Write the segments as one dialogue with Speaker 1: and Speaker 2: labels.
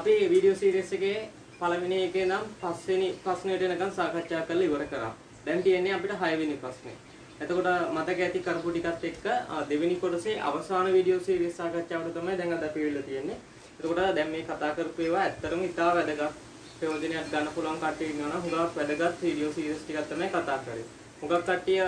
Speaker 1: අපි video series එකේ පළවෙනි එකේ නම් පස්වෙනි ප්‍රශ්නෙට එනකන් සාකච්ඡා කරලා ඉවර කරා. දැන් තියෙන්නේ අපිට 6 වෙනි ප්‍රශ්නේ. එතකොට මතක ඇති කරපු ටිකත් එක්ක දෙවෙනි කොටසේ අවසාන වීඩියෝ සීරීස් සාකච්ඡාවට තමයි දැන් අද අපි වෙලා තියෙන්නේ. එතකොට දැන් මේ කතා කරපු ඒවා ඇත්තටම ඉතාල වැදගත් ප්‍රයෝජනයක් ගන්න පුළුවන් කට්ටිය ඉන්නවා නම් හුඟක් වැදගත් වීඩියෝ සීරීස් ටිකක් තමයි කතා කරන්නේ. හුඟක් කට්ටිය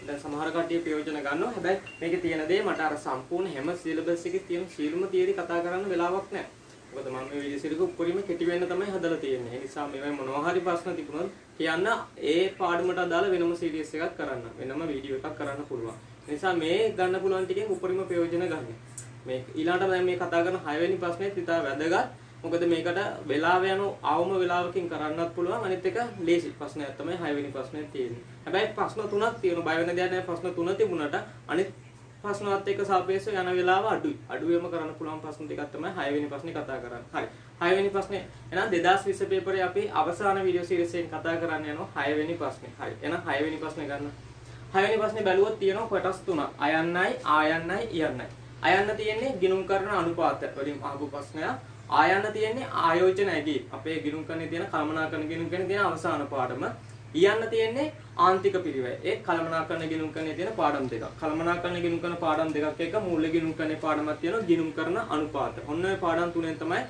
Speaker 1: දැන් සමහර කට්ටිය ප්‍රයෝජන ගන්නවා. හැබැයි මේකේ තියෙන දේ මට අර සම්පූර්ණ හැම සිලබස් එකේ තියෙන සීලම තියරි කතා කරන්න වෙලාවක් නැහැ. මොකද මම මේ වීඩියෝ සීරීස් එක උඩරිම කෙටි වෙන්න තමයි හදලා තියෙන්නේ. ඒ නිසා මේවයි මොනවා හරි ප්‍රශ්න තිබුණොත් කියන්න ඒ පාඩමට අදාළ වෙනම සීරීස් එකක් කරන්න. වෙනම වීඩියෝ එකක් කරන්න පුළුවන්. ඒ නිසා මේ ගන්න පුළුවන් ටිකෙන් උඩරිම ප්‍රයෝජන ගන්න. මේ ඊළඟට දැන් මේ කතා කරන 6 වෙනි ප්‍රශ්නේත් ඉතා වැදගත්. මොකද මේකට වෙලාව යන අවම වෙලාවකින් කරන්නත් පුළුවන්. අනිත් එක ලේසි ප්‍රශ්නයක් තමයි 6 වෙනි ප්‍රශ්නේ තියෙන්නේ. හැබැයි ප්‍රශ්න තුනක් තියෙනවා. බය වෙන දෙයක් නැහැ. ප්‍රශ්න තුන තිබුණාට අනිත් ප්‍රශ්නවත් එක්ක සාපේක්ෂව යන වෙලාව අඩුයි. අඩුවෙම කරන්න පුළුවන් ප්‍රශ්න ටිකක් තමයි 6 වෙනි ප්‍රශ්නේ කතා කරන්නේ. හරි. 6 වෙනි ප්‍රශ්නේ එහෙනම් 2020 පේපරේ අපි අවසාන වීඩියෝ සීරීස් එකෙන් කතා කරන්න යනවා 6 වෙනි ප්‍රශ්නේ. හරි. එහෙනම් 6 වෙනි ප්‍රශ්නේ ගන්න. 6 වෙනි ප්‍රශ්නේ බැලුවොත් තියෙනවා කොටස් තුනක්. අයන්නයි, ආයන්නයි, ඉයන්නයි. අයන්න තියෙන්නේ ගිණුම් කරන අනුපාත වලින් අහපු ප්‍රශ්නයක්. ආයන්න තියෙන්නේ ආයෝජනයේදී අපේ ගිණුම් කරන්නේ තියෙන කළමනාකරන ගිණුම් කරන්නේ තියෙන අවසාන පාඩම. ඉයන්න තියෙන්නේ ආන්තික පිරිවැය. ඒ කළමනාකරන ගිණුම් කරන්නේ තියෙන පාඩම් දෙකක්. කළමනාකරන ගිණුම් කරන පාඩම් දෙකක් එක මූල්‍ය ගිණුම් කරන පාඩමක් තියෙනවා ගිණුම් කරන අනුපාත. ඔන්න ඔය පාඩම් තුනෙන් තමයි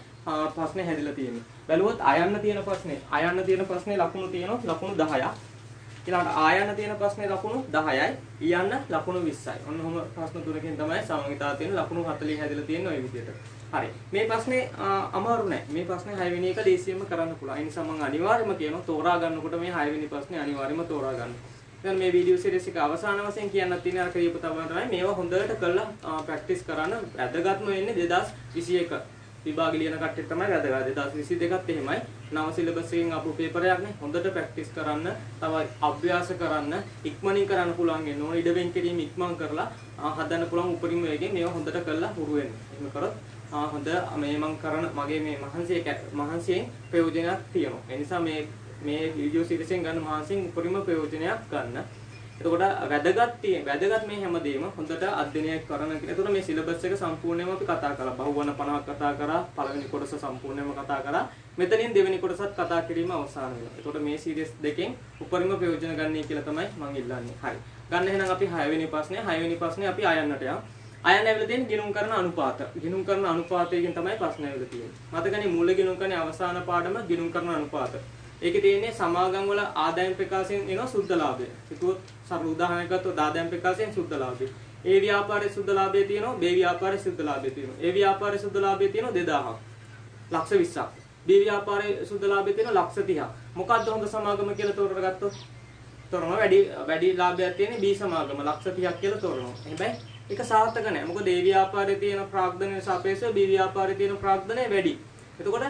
Speaker 1: ප්‍රශ්නේ හැදිලා තියෙන්නේ. බැලුවොත් අයන්න තියෙන ප්‍රශ්නේ. අයන්න තියෙන ප්‍රශ්නේ ලකුණු තියෙනවා ලකුණු 10ක්. ඊළඟට ආයන්න තියෙන ප්‍රශ්නේ ලකුණු 10යි. ඉයන්න ලකුණු 20යි. ඔන්න ඔහොම ප්‍රශ්න තුනකින් තමයි සමගිතාව තියෙන ලකුණු 40 හැදිලා තියෙන්නේ ওই විදිහට. හරි. මේ ප්‍රශ්නේ අමාරු නෑ. මේ ප්‍රශ්නේ 6 වෙනි එක දේශියෙම කරන්න පුළුවන්. ඒ නිසා මම අනිවාර්යයෙන්ම කියනවා තෝරා ගන්නකොට මේ 6 වෙනි ප්‍රශ්නේ අනිවාර්යයෙන්ම තෝරා ගන්න. දැන් මේ වීඩියෝ සීරීස් එක අවසාන වශයෙන් කියන්නත් තියෙන අර ක්‍රියාප තමයි මේවා හොඳට කරලා ප්‍රැක්ටිස් කරන්න. වැදගත්ම වෙන්නේ 2021 විභාග ලියන කට්ටිය තමයි වැදගත්. 2022ත් එහෙමයි. නව සිලබස් එකෙන් අපු පේපරයක් නේ. හොඳට ප්‍රැක්ටිස් කරන්න, තව අභ්‍යාස කරන්න, ඉක්මනින් කරන්න පුළුවන් වෙන ඕන. ඉඩ වෙන් කිරීම ඉක්මන් කරලා හදන්න පුළුවන් උපරිම වේගෙන් මේවා හොඳට කරලා හුරු වෙන්න. එහෙම කරොත් හොඳ මේ මම කරන මගේ මේ මහන්සියෙන් ප්‍රයෝජනයක් තියෙනවා. ඒ නිසා මේ වීඩියෝ සීරීස් එකෙන් ගන්න මහන්සියෙන් උපරිම ප්‍රයෝජනයක් ගන්න. එතකොට වැදගත් මේ හැමදේම හොඳට අධ්‍යයනය කරන. එතකොට මේ සිලබස් එක සම්පූර්ණයෙන්ම අපි කතා කරලා බහුවන 50ක් කතා කරා. පළවෙනි කොටස සම්පූර්ණයෙන්ම කතා කරා. මෙතනින් දෙවෙනි කොටසත් කතා කිරීම අවසන් වෙනවා. එතකොට මේ සීරීස් දෙකෙන් උපරිම ප්‍රයෝජන ගන්නයි කියලා තමයි මම ඉල්ලන්නේ. හරි. ගන්න එහෙනම් අපි 6 වෙනි ප්‍රශ්නේ. 6 වෙනි ප්‍රශ්නේ අපි අයන්නට යමු. අයන්න ඇවිල්ලා තියෙන ගිණුම් කරන අනුපාත. ගිණුම් කරන අනුපාතයෙන් තමයි ප්‍රශ්න ඇවිල්ලා තියෙන්නේ. මතකනේ මූල ගිණුම් කරන්නේ අවසාන පාඩම ගිණුම් කරන අනුපාත. ඒකේ තියෙන්නේ සමාගම් වල ආදායම් ප්‍රකාශයෙන් එන සුද්ධ ලාභය. හිතුවොත් සරල උදාහරණයක් ගත්තොත් ආදායම් ප්‍රකාශයෙන් සුද්ධ ලාභය. ඒ ව්‍යාපාරයේ සුද්ධ ලාභය තියෙනවා, B ව්‍යාපාරයේ සුද්ධ ලාභය තියෙනවා. ඒ ව්‍යාපාරයේ සුද්ධ ලාභය තියෙනවා 2000ක්. ලක්ෂ 20ක්. B ව්‍යාපාරයේ සුද්ධ ලාභය තියෙනවා ලක්ෂ 30ක්. මොකක්ද හොඳ සමාගම කියලා තෝරගත්තොත්? තෝරනවා වැඩි ලාභයක් තියෙන්නේ B සමාගම ලක්ෂ 30ක් කියලා තෝරනවා. හැබැයි ඒක සාර්ථක නැහැ. මොකද ඒ ව්‍යාපාරයේ තියෙන ප්‍රාග්ධනයට සාපේක්ෂව B ව්‍යාපාරයේ තියෙන ප්‍රාග්ධනය වැඩි. එතකොට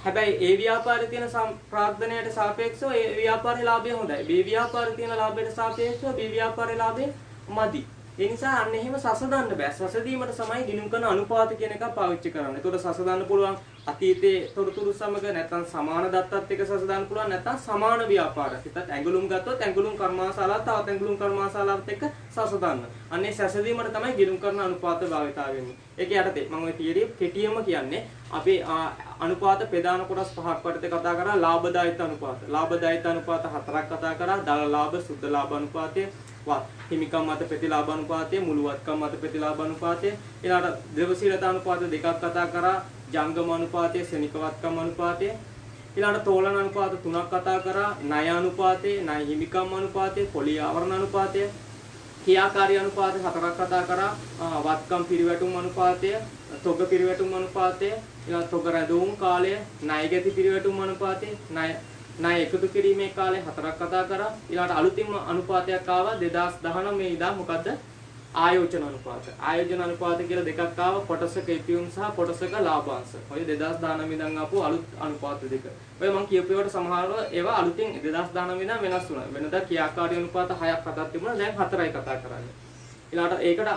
Speaker 1: හැබැයි ඒ ව්‍යාපාරයේ තියෙන ප්‍රාග්ධනයට සාපේක්ෂව ඒ ව්‍යාපාරයේ ලාභය හොඳයි. B ව්‍යාපාරයේ තියෙන ලාභයට සාපේක්ෂව B ව්‍යාපාරයේ ලාභය මදි. ඒ නිසා අන්න එහෙම සසදන්න බෑ. සසදීමට තමයි ගිණුම් කරන අනුපාත කියන එක පාවිච්චි කරන්නේ. ඒතකොට සසදන්න පුළුවන් අතීතයේ තොරතුරු සමග නැත්නම් සමාන දත්තත් එක්ක සසදන්න පුළුවන් නැත්නම් සමාන ව්‍යාපාරයක්. හිතත් ඇඟලුම් ගත්තොත් ඇඟලුම් කර්මාශාලාවත් තවත් ඇඟලුම් කර්මාශාලාවත් එක්ක සසදන්න. අන්නේ සසදීමට තමයි ගිණුම් කරන අනුපාත භාවිතා වෙන්නේ. ඒක යටතේ මම ඔය තියරිය කෙටියෙන්ම කියන්නේ අපි අනුපාත ප්‍රධාන කොටස් පහක් වටේ කතා කරා. ලාභදායීත්ව අනුපාත. ලාභදායීත්ව අනුපාත හතරක් කතා කරා. දල ලාභ, සුද්ධ ලාභ අනුපාතය, හිමිකම් මත ප්‍රතිලාභ අනුපාතය, මුළුවත්කම් මත ප්‍රතිලාභ අනුපාතය, ඊළඟට ද්‍රවශීලතා අනුපාත දෙකක් කතා කරා. ජංගම අනුපාතය, ශනිකවත්කම් අනුපාතය, ඊළඟට තෝලන අනුපාත තුනක් කතා කරා. ණය අනුපාතය, ණය හිමිකම් අනුපාතය, පොලී ආවරණ අනුපාතය, ක්‍රියාකාරී අනුපාත හතරක් කතා කරා. වත්කම් පිරිවැටුම් අනුපාතය, තොග පිරිවැටුම් අනුපාතය, ඊළඟ තොග රැඳවුම් කාලය, ණය ගැති පිරිවැටුම් අනුපාතය, ණය එකතු කිරීමේ කාලය හතරක් කතා කරා. ඊළඟට අලුතින්ම අනුපාතයක් ආවා 2019 මේ ඉදා මොකද්ද? ආයෝජන අනුපාත. ආයෝජන අනුපාත කියලා දෙකක් ආවා. කොටසක ඉපියුම් සහ කොටසක ලාභාංශ. ඔය 2019 ඉඳන් ආපු අලුත් අනුපාත දෙක. ඔය මම කියපු ඒවාට සමහරව ඒවා අලුතින් 2019 ඉඳන් වෙනස් වුණා. වෙනදා ක්‍රියාකාරී අනුපාත 6ක් හතක් තිබුණා. දැන් 4යි කතා කරන්නේ. ඊළඟට ඒකට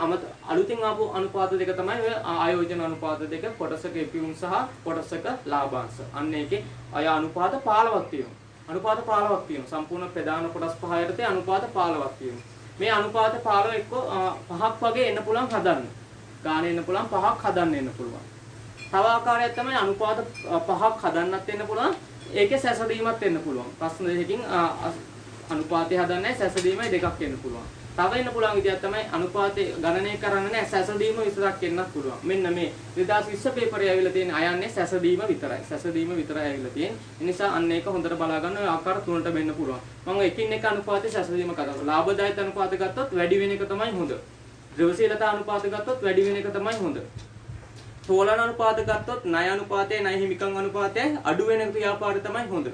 Speaker 1: අලුතින් ආපු අනුපාත දෙක තමයි ඔය ආයෝජන අනුපාත දෙක. කොටසක ඉපියුම් සහ කොටසක ලාභාංශ. අන්න ඒකේ අය අනුපාත 15ක් තියෙනවා. අනුපාත 15ක් තියෙනවා. සම්පූර්ණ ප්‍රධාන කොටස් පහ යටතේ අනුපාත 15ක් තියෙනවා. මේ අනුපාත 15 එක්ක පහක් වගේ එන්න පුළුවන් හදන්න. ගාන එන්න පුළුවන් පහක් හදන්න එන්න පුළුවන්. තව ආකාරයක් තමයි අනුපාත පහක් හදන්නත් වෙන්න පුළුවන්. ඒකේ සැසඳීමක් වෙන්න පුළුවන්. ප්‍රශ්න දෙකකින් අනුපාතය හදන්නේ සැසඳීමයි දෙකක් වෙන්න පුළුවන්. තව වෙන්න පුළුවන් විදියක් තමයි අනුපාතේ ගණනය කරන්නේ නැහැ සැසඳීම විතරක් වෙන්නත් පුළුවන්. මෙන්න මේ 2020 පේපරේ ඇවිල්ලා තියෙන අයන්නේ සැසඳීම විතරයි. සැසඳීම විතරයි ඇවිල්ලා තියෙන්නේ. ඒ නිසා අන්න ඒක හොඳට බලා ගන්න ඔය ආකාර තුනට වෙන්න පුළුවන්. මම එකින් එක අනුපාතේ සැසඳීම කරා. ලාභදායක අනුපාත ගත්තොත් වැඩි වෙන එක තමයි හොඳ. ද්‍රවශීලතා අනුපාත ගත්තොත් වැඩි වෙන එක තමයි හොඳ. තෝලන අනුපාත ගත්තොත් ණය අනුපාතය ණය හිමිකම් අනුපාතය අඩු වෙන ක්‍රියාපාරය තමයි හොඳ.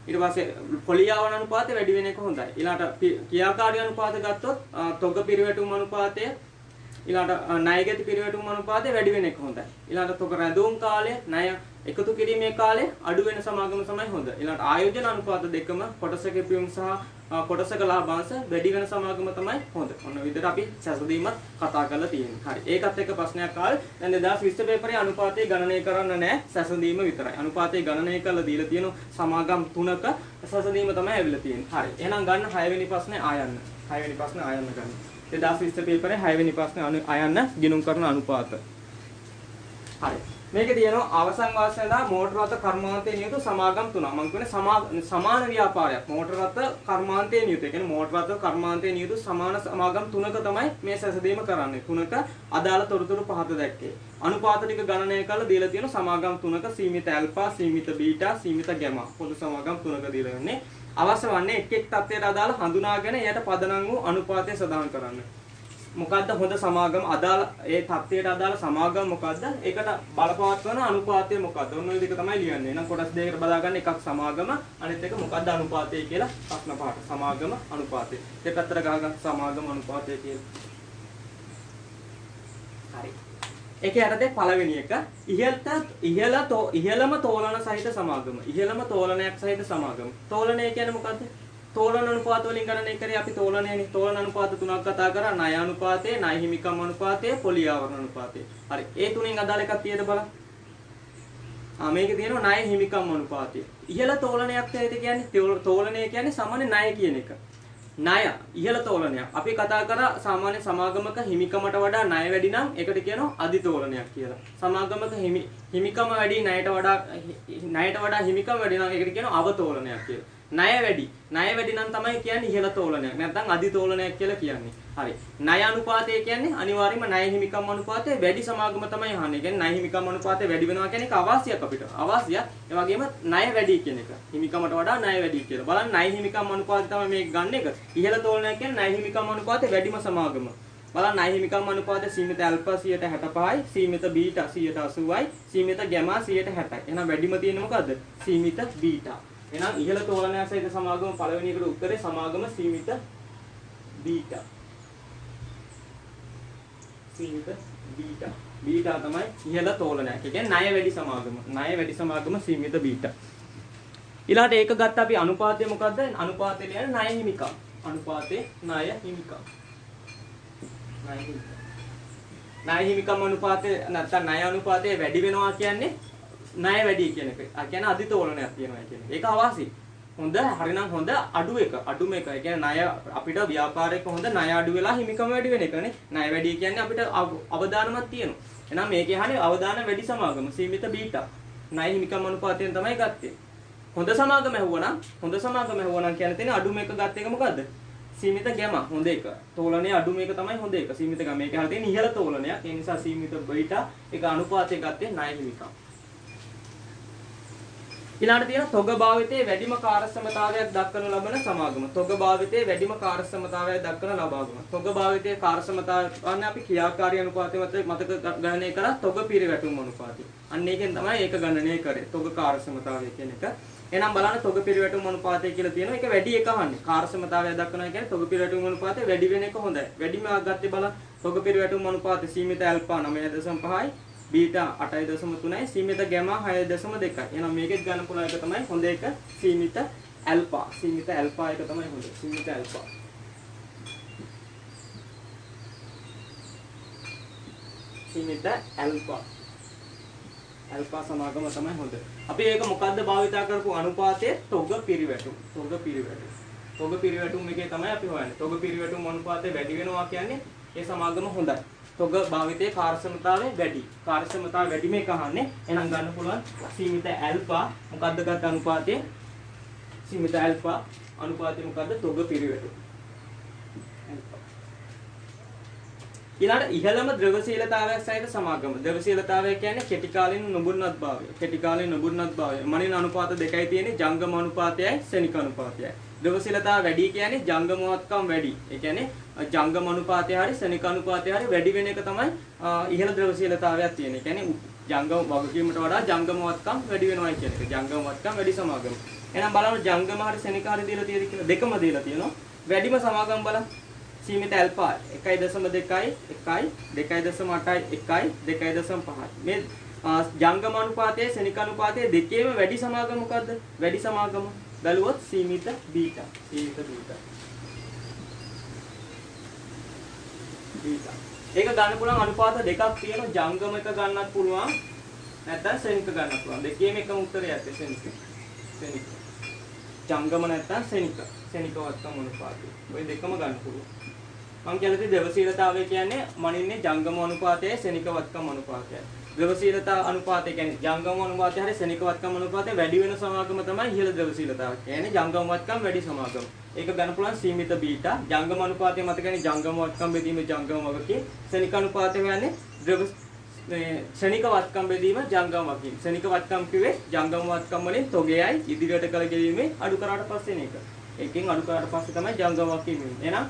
Speaker 1: ඊට පස්සේ පොලියාවන අනුපාතය වැඩි වෙන එක හොඳයි. ඊළාට ක්‍රියාකාරී අනුපාත ගත්තොත් තොග පිරිවැටුම් අනුපාතය ඊළාට ණයගති පිරිවැටුම් අනුපාතය වැඩි වෙන එක හොඳයි. ඊළාට තොග රැඳුම් කාලය ණය එකතු කිරීමේ කාලය අඩු වෙන සමාගම තමයි හොඳ. ඊළාට ආයෝජන අනුපාත දෙකම කොටසක පියුම් සහ කොටසක ලාභාංශ වැඩි වෙන සමාගම තමයි හොඳ. ඔන්න විදිහට අපි සැසඳීමත් කතා කරලා තියෙනවා. හරි. ඒකත් එක්ක ප්‍රශ්නයක් ආවේ. දැන් 2020 පේපරේ අනුපාතය ගණනය කරන්න නැහැ. සැසඳීම විතරයි. අනුපාතය ගණනය කරලා දීලා තියෙන සමාගම් තුනක සැසඳීම තමයි ඇවිල්ලා තියෙන්නේ. හරි. එහෙනම් ගන්න 6 වෙනි ප්‍රශ්නේ ආයන්න. 6 වෙනි ප්‍රශ්නේ ආයන්න ගන්න. 2020 පේපරේ 6 වෙනි ප්‍රශ්නේ ආයන්න ගිණුම් කරන අනුපාත. හරි. මේකේ තියෙනවා අවසන් වාසයලා මෝටර රථ කර්මාන්තයේ නියුතු සමාගම් තුනක්. මම කියන්නේ සමාන ව්‍යාපාරයක්. මෝටර රථ කර්මාන්තයේ නියුතු. ඒ කියන්නේ මෝටර රථ කර්මාන්තයේ නියුතු සමාන සමාගම් තුනක තමයි මේ සැසඳීම කරන්නේ. තුනක අදාළ තොරතුරු පහත දැක්කේ. අනුපාත ටික ගණනය කරලා දීලා තියෙන සමාගම් තුනක සීමිත ඇල්ෆා, සීමිත බීටා, සීමිත ගැමා. පොදු සමාගම් තුනක දීලා ඉන්නේ. අවශ්‍ය වන්නේ එක් එක් තත්ත්වයට අදාළ හඳුනාගෙන එයට පදනම් වූ අනුපාතය සඳහන් කරන්න. මොකද්ද හොඳ සමාගම අදාළ ඒ තත්ත්වයට අදාළ සමාගම මොකද්ද? ඒකට බලපෑම් කරන අනුපාතය මොකද්ද? ඔන්න ඔය දෙක තමයි ලියන්නේ. එහෙනම් කොටස් දෙකකට බෙදා ගන්න එකක් සමාගම අනිත් එක මොකද්ද අනුපාතය කියලා ප්‍රශ්න පහට. සමාගම අනුපාතය. දෙපැත්තට ගහගන්න සමාගම අනුපාතය කියලා. හරි. ඒකේ යටතේ පළවෙනි එක ඉහළම තෝලන සහිත සමාගම. ඉහළම තෝලනයක් සහිත සමාගම. තෝලනය කියන්නේ මොකද්ද? තෝලන අනුපාත වලින් ගණනය කරේ අපි තෝලනයනේ. තෝලන අනුපාත තුනක් කතා කරා. ණය අනුපාතය, ණය හිමිකම් අනුපාතය, පොලියාවරණ අනුපාතය. හරි. ඒ තුنين අදාළ එකක් තියෙද බලන්න. මේකේ තියෙනවා ණය හිමිකම් අනුපාතය. ඉහළ තෝලනයක් කියන්නේ තෝලනය කියන්නේ සාමාන්‍ය ණය කියන එක. ණය ඉහළ තෝලනයක්. අපි කතා කරා සාමාන්‍ය සමාගමක හිමිකමට වඩා ණය වැඩි නම් ඒකට කියනවා අධි තෝලනයක් කියලා. සමාගමක හිමිකම වැඩි ණයට වඩා හිමිකම වැඩි නම් ඒකට කියනවා අවතෝලනයක් කියලා. ණය වැඩි නම් තමයි කියන්නේ ඉහළ තෝලනයක්. නැත්නම් අධි තෝලනයක් කියලා කියන්නේ. හරි. ණය අනුපාතය කියන්නේ අනිවාර්යයෙන්ම ණය හිමිකම් අනුපාතය වැඩි සමාගම තමයි අහන්නේ. කියන්නේ ණය හිමිකම් අනුපාතය වැඩි වෙනවා කියන එක අවාසියක් අපිට. අවාසියක්. ඒ වගේම ණය වැඩි කියන එක. හිමිකමට වඩා ණය වැඩි කියලා. බලන්න ණය හිමිකම් අනුපාතය තමයි මේක ගන්න එක. ඉහළ තෝලනයක් කියන්නේ ණය හිමිකම් අනුපාතය වැඩිම සමාගම. බලන්න ණය හිමිකම් අනුපාතය සීමිත ඇල්ෆා 65යි, සීමිත බීටා 180යි, සීමිත ගැමා 160යි. එහෙනම් වැඩිම තියෙන්නේ මොකද්ද? සීමිත බීටා. එහෙනම් ඉහළ තෝලනයක් සහිත සමාගම පළවෙනි එකට උත්තරේ සමාගම සීමිත බීටා. සීමිත බීටා. බීටා තමයි ඉහළ තෝලනයක්. ඒ කියන්නේ ණය වැඩි සමාගම. ණය වැඩි සමාගම සීමිත බීටා. ඊළාට ඒක ගත්ත අපි අනුපාතය මොකද්ද? අනුපාතය කියන්නේ ණය හිමිකම්. අනුපාතේ ණය හිමිකම්. ණය හිමිකම් අනුපාතය නැත්නම් ණය අනුපාතය වැඩි වෙනවා කියන්නේ ණය වැඩි කියන එක. ඒ කියන්නේ අධි තෝලනයක් තියෙනවා කියන්නේ. ඒක අවාසි. හොඳ හරිනම් හොඳ අඩු එක. අඩුම එක. ඒ කියන්නේ ණය අපිට ව්‍යාපාරයක හොඳ ණය අඩු වෙලා හිමිකම වැඩි වෙන එකනේ. ණය වැඩි කියන්නේ අපිට අවදානමක් තියෙනවා. එහෙනම් මේකේ අහන්නේ අවදාන වැඩි සමාගම සීමිත බීටා. ණය හිමිකම් අනුපාතයෙන් තමයි ගත්තේ. හොඳ සමාගම ඇහුවනම් කියන්නේ තියෙන අඩුම එක ගත්ත එක මොකද්ද? සීමිත ගැමා හොඳ එක. තෝලනයේ අඩුම එක තමයි හොඳ එක. සීමිත ගැම මේක හරියට තියෙන ඉහළ තෝලනයක්. ඒ නිසා සීමිත බීටා ඒක අනුපාතය ගත්තේ ණය හිමිකම්. ඊළඟට තියෙන තොග භාවිතයේ වැඩිම කාර්යක්ෂමතාවයක් දක්වන ලබන සමාගම. තොග භාවිතයේ වැඩිම කාර්යක්ෂමතාවයක් දක්වන ලබාගම. තොග භාවිතයේ කාර්යක්ෂමතාවය කියන්නේ අපි ක්‍රියාකාරී අනුපාතය මතක ගණනය කරා තොග පිරිවැටුම් අනුපාතය. අන්න ඒකෙන් තමයි ඒක ගණනය කරේ. තොග කාර්යක්ෂමතාවය කියන එක. එහෙනම් බලන්න තොග පිරිවැටුම් අනුපාතය කියලා තියෙනවා. ඒක වැඩි එක අහන්නේ. කාර්යක්ෂමතාවය දක්වනවා කියන්නේ තොග පිරිවැටුම් අනුපාතය වැඩි වෙන එක හොඳයි. වැඩිම ගත්තේ බලන්න තොග පිරිවැටුම් අනුපාතය සීමිත ඇල්ෆා 9.5යි. බීටා 8.3යි සීමිත ගැමා 6.2යි. එහෙනම් මේකෙත් ගන්න පුළුවන් එක තමයි හොඳ එක සීමිත ඇල්ෆා. සීමිත ඇල්ෆා එක තමයි හොඳ. සීමිත ඇල්ෆා. සීමිත ඇල්ෆා. ඇල්ෆා සමාගම තමයි හොඳ. අපි ඒක මොකද්ද භාවිතා කරපු අනුපාතයේ තොග පිරිවැටුම්. තොග පිරිවැටුම්. තොග පිරිවැටුම් එකේ තමයි අපි හොයන්නේ. තොග පිරිවැටුම් අනුපාතය වැඩි වෙනවා කියන්නේ ඒ සමාගම හොඳයි. තොග භාවිතයේ කාර්යක්ෂමතාවය වැඩි. කාර්යක්ෂමතාවය වැඩි මේක අහන්නේ. එහෙනම් ගන්න පුළුවන් සීමිත ඇල්ෆා මොකද්ද ගත අනුපාතය? සීමිත ඇල්ෆා අනුපාතය මොකද්ද? තොග පිරිවැටුම. ඊළඟ ඉහළම ද්‍රවශීලතාවයක් සහිත සමාගම. ද්‍රවශීලතාවය කියන්නේ කෙටි කාලින නුඹුන්නත් භාවය. කෙටි කාලින නුඹුන්නත් භාවය. මනින අනුපාත දෙකයි තියෙන්නේ ජංගම අනුපාතයයි ශනික අනුපාතයයි. ද්‍රවශීලතාව වැඩි කියන්නේ ජංගමවත්කම් වැඩි. ඒ කියන්නේ ජංගම අනුපාතය හරි ශනික අනුපාතය හරි වැඩි වෙන එක තමයි ඉහළ ද්‍රවශීලතාවයක් තියෙන්නේ. ඒ කියන්නේ ජංගම වගකීමට වඩා ජංගමවත්කම් වැඩි වෙනවා කියන එක. ජංගමවත්කම් වැඩි සමාගම. එහෙනම් බලන්න ජංගම හරි ශනික හරි දීලා තියෙද කියලා දෙකම දීලා තියෙනවා. වැඩිම සමාගම බලන්න. සීමිත ඇල්ෆා 1.2 1 2.8 1 2.5 මේ ජංගම අනුපාතයේ ශනික අනුපාතයේ දෙකේම වැඩි සමාගම මොකද්ද? වැඩි සමාගම බැලුවොත් සීමිත බීටා. සීමිත බීටා. ඒක ගන්න පුළුවන් අනුපාත දෙකක් තියෙනවා. ජංගම එක ගන්නත් පුළුවන්. නැත්නම් ශනික ගන්නත් පුළුවන්. දෙකේම එකම උත්තරය ඇත්තේ ශනික. ශනික. ජංගම නැත්නම් ශනික. ශනිකවත්කම අනුපාතය. ඔය දෙකම ගන්න පුළුවන්. මම කියන්නේ ද්‍රවශීලතාවය කියන්නේ මනින්නේ ජංගම අනුපාතයයි ශනිකවත්කම අනුපාතයයි. ද්‍රවශීලතා අනුපාතය කියන්නේ ජංගම අනුපාතය හරි ශනිකවත්කම අනුපාතය වැඩි වෙන සමාගම තමයි ඉහළ ද්‍රවශීලතාව. කියන්නේ ජංගමවත්කම වැඩි සමාගම. ඒක ගන්න පුළුවන් සීමිත බීටා. ජංගම අනුපාතය මත කියන්නේ ජංගමවත්කම බෙදීම ජංගම වගකීම්. ශනික අනුපාතය කියන්නේ ද්‍රව ශනිකවත්කම් බෙදීම ජංගම වගකීම්. ශනිකවත්කම් කිව්වේ ජංගමවත්කම් වලින් තොගයයි ඉදිරියට කළ ගෙවීමේ අඩු කරාට පස්සේ නේක. ඒකෙන් අඩු කරාට පස්සේ තමයි ජංගම වගකීම් වෙන්නේ. එහෙනම්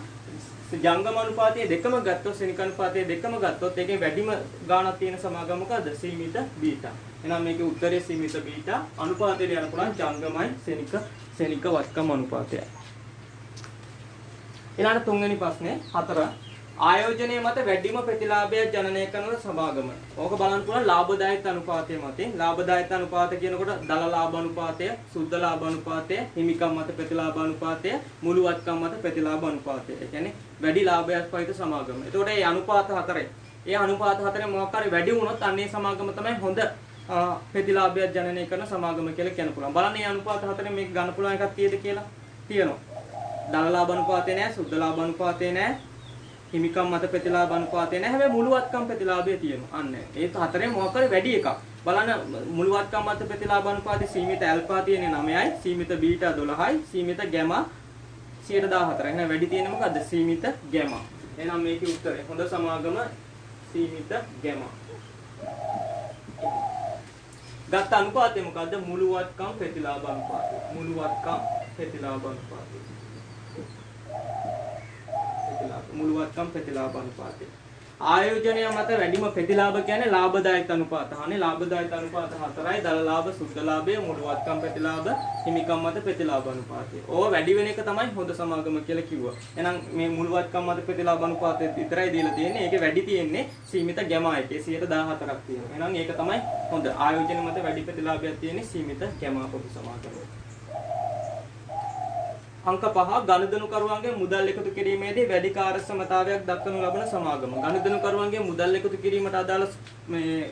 Speaker 1: ජංගම අනුපාතයේ දෙකම ගත්තොත් ශනික අනුපාතයේ දෙකම ගත්තොත් ඒකේ වැඩිම ගාණක් තියෙන සමාගම මොකද්ද? සීමිත බීටා. එහෙනම් මේකේ උත්තරේ සීමිත බීටා අනුපාතයට යන පුළුවන් ජංගමයි ශනික වත්කම් අනුපාතයයි. ඊළඟ තුන්වෙනි ප්‍රශ්නේ 4 ආයෝජනයේ මත වැඩිම ප්‍රතිලාභයක් ජනනය කරන සමාගම. ඕක බලන්න පුළුවන් ලාභදායක අනුපාතය මතින්. ලාභදායක අනුපාත කියනකොට දල ලාභ අනුපාතය, සුද්ධ ලාභ අනුපාතය, හිමිකම් මත ප්‍රතිලාභ අනුපාතය, මුළුවත්කම් මත ප්‍රතිලාභ අනුපාතය. ඒ කියන්නේ වැඩි ලාභයක් සහිත සමාගම. එතකොට මේ අනුපාත හතරේ. ඒ අනුපාත හතරේ මොකක් හරි වැඩි වුණොත් අන්නේ සමාගම තමයි හොඳ ප්‍රතිලාභයක් ජනනය කරන සමාගම කියලා කියන්න පුළුවන්. බලන්න මේ අනුපාත හතරේ මේක ගන්න පුළුවන් එකක් තියෙද කියලා? තියෙනවා. දල ලාභ අනුපාතය නෑ, සුද්ධ ලාභ අනුපාතය නෑ. හිමිකම් මත ප්‍රතිලාභ අනුපාතය නැහැ. හැබැයි මුළුවත්කම් ප්‍රතිලාභය තියෙනවා. අන්න ඒක හතරෙන් මොකක් හරි වැඩි එකක්. බලන්න මුළුවත්කම් මත ප්‍රතිලාභ අනුපාතයේ සීමිත ඇල්ෆා තියෙන්නේ 9යි, සීමිත බීටා 12යි, සීමිත ගැමා 114යි. එහෙනම් වැඩි තියෙන්නේ මොකද්ද? සීමිත ගැමා. එහෙනම් මේකේ උත්තරය හොඳ සමාගම සීමිත ගැමා. ගත්ත අනුපාතය මොකද්ද? මුළුවත්කම් ප්‍රතිලාභ අනුපාතය. මුළුවත්කම් ප්‍රතිලාභ අනුපාතය. මුළුවත්කම් ප්‍රතිලාභ අනුපාතය. ආයෝජනය මත වැඩිම ප්‍රතිලාභ කියන්නේ ලාභදායක අනුපාත. අනේ ලාභදායක අනුපාත 4යි. දල ලාභ, සුද්ධ ලාභය, මුළුවත්කම් ප්‍රතිලාභ, හිමිකම් මත ප්‍රතිලාභ අනුපාතය. ඕව වැඩි වෙන එක තමයි හොඳ සමාගම කියලා කිව්වා. එහෙනම් මේ මුළුවත්කම් මත ප්‍රතිලාභ අනුපාතය විතරයි දීලා තියෙන්නේ. ඒකේ වැඩි තියෙන්නේ සීමිත ගැමා එකේ 114ක් තියෙනවා. එහෙනම් ඒක තමයි හොඳ. ආයෝජන මත වැඩි ප්‍රතිලාභයක් තියෙන්නේ සීමිත ගැමා පොදු සමාගම. අංක 5 ගනුදෙනුකරුවන්ගේ මුදල් එකතු කිරීමේදී වැඩි කාර්යක්ෂමතාවයක් දක්වනු ලබන සමාගම. ගනුදෙනුකරුවන්ගේ මුදල් එකතු කිරීමට අදාළ මේ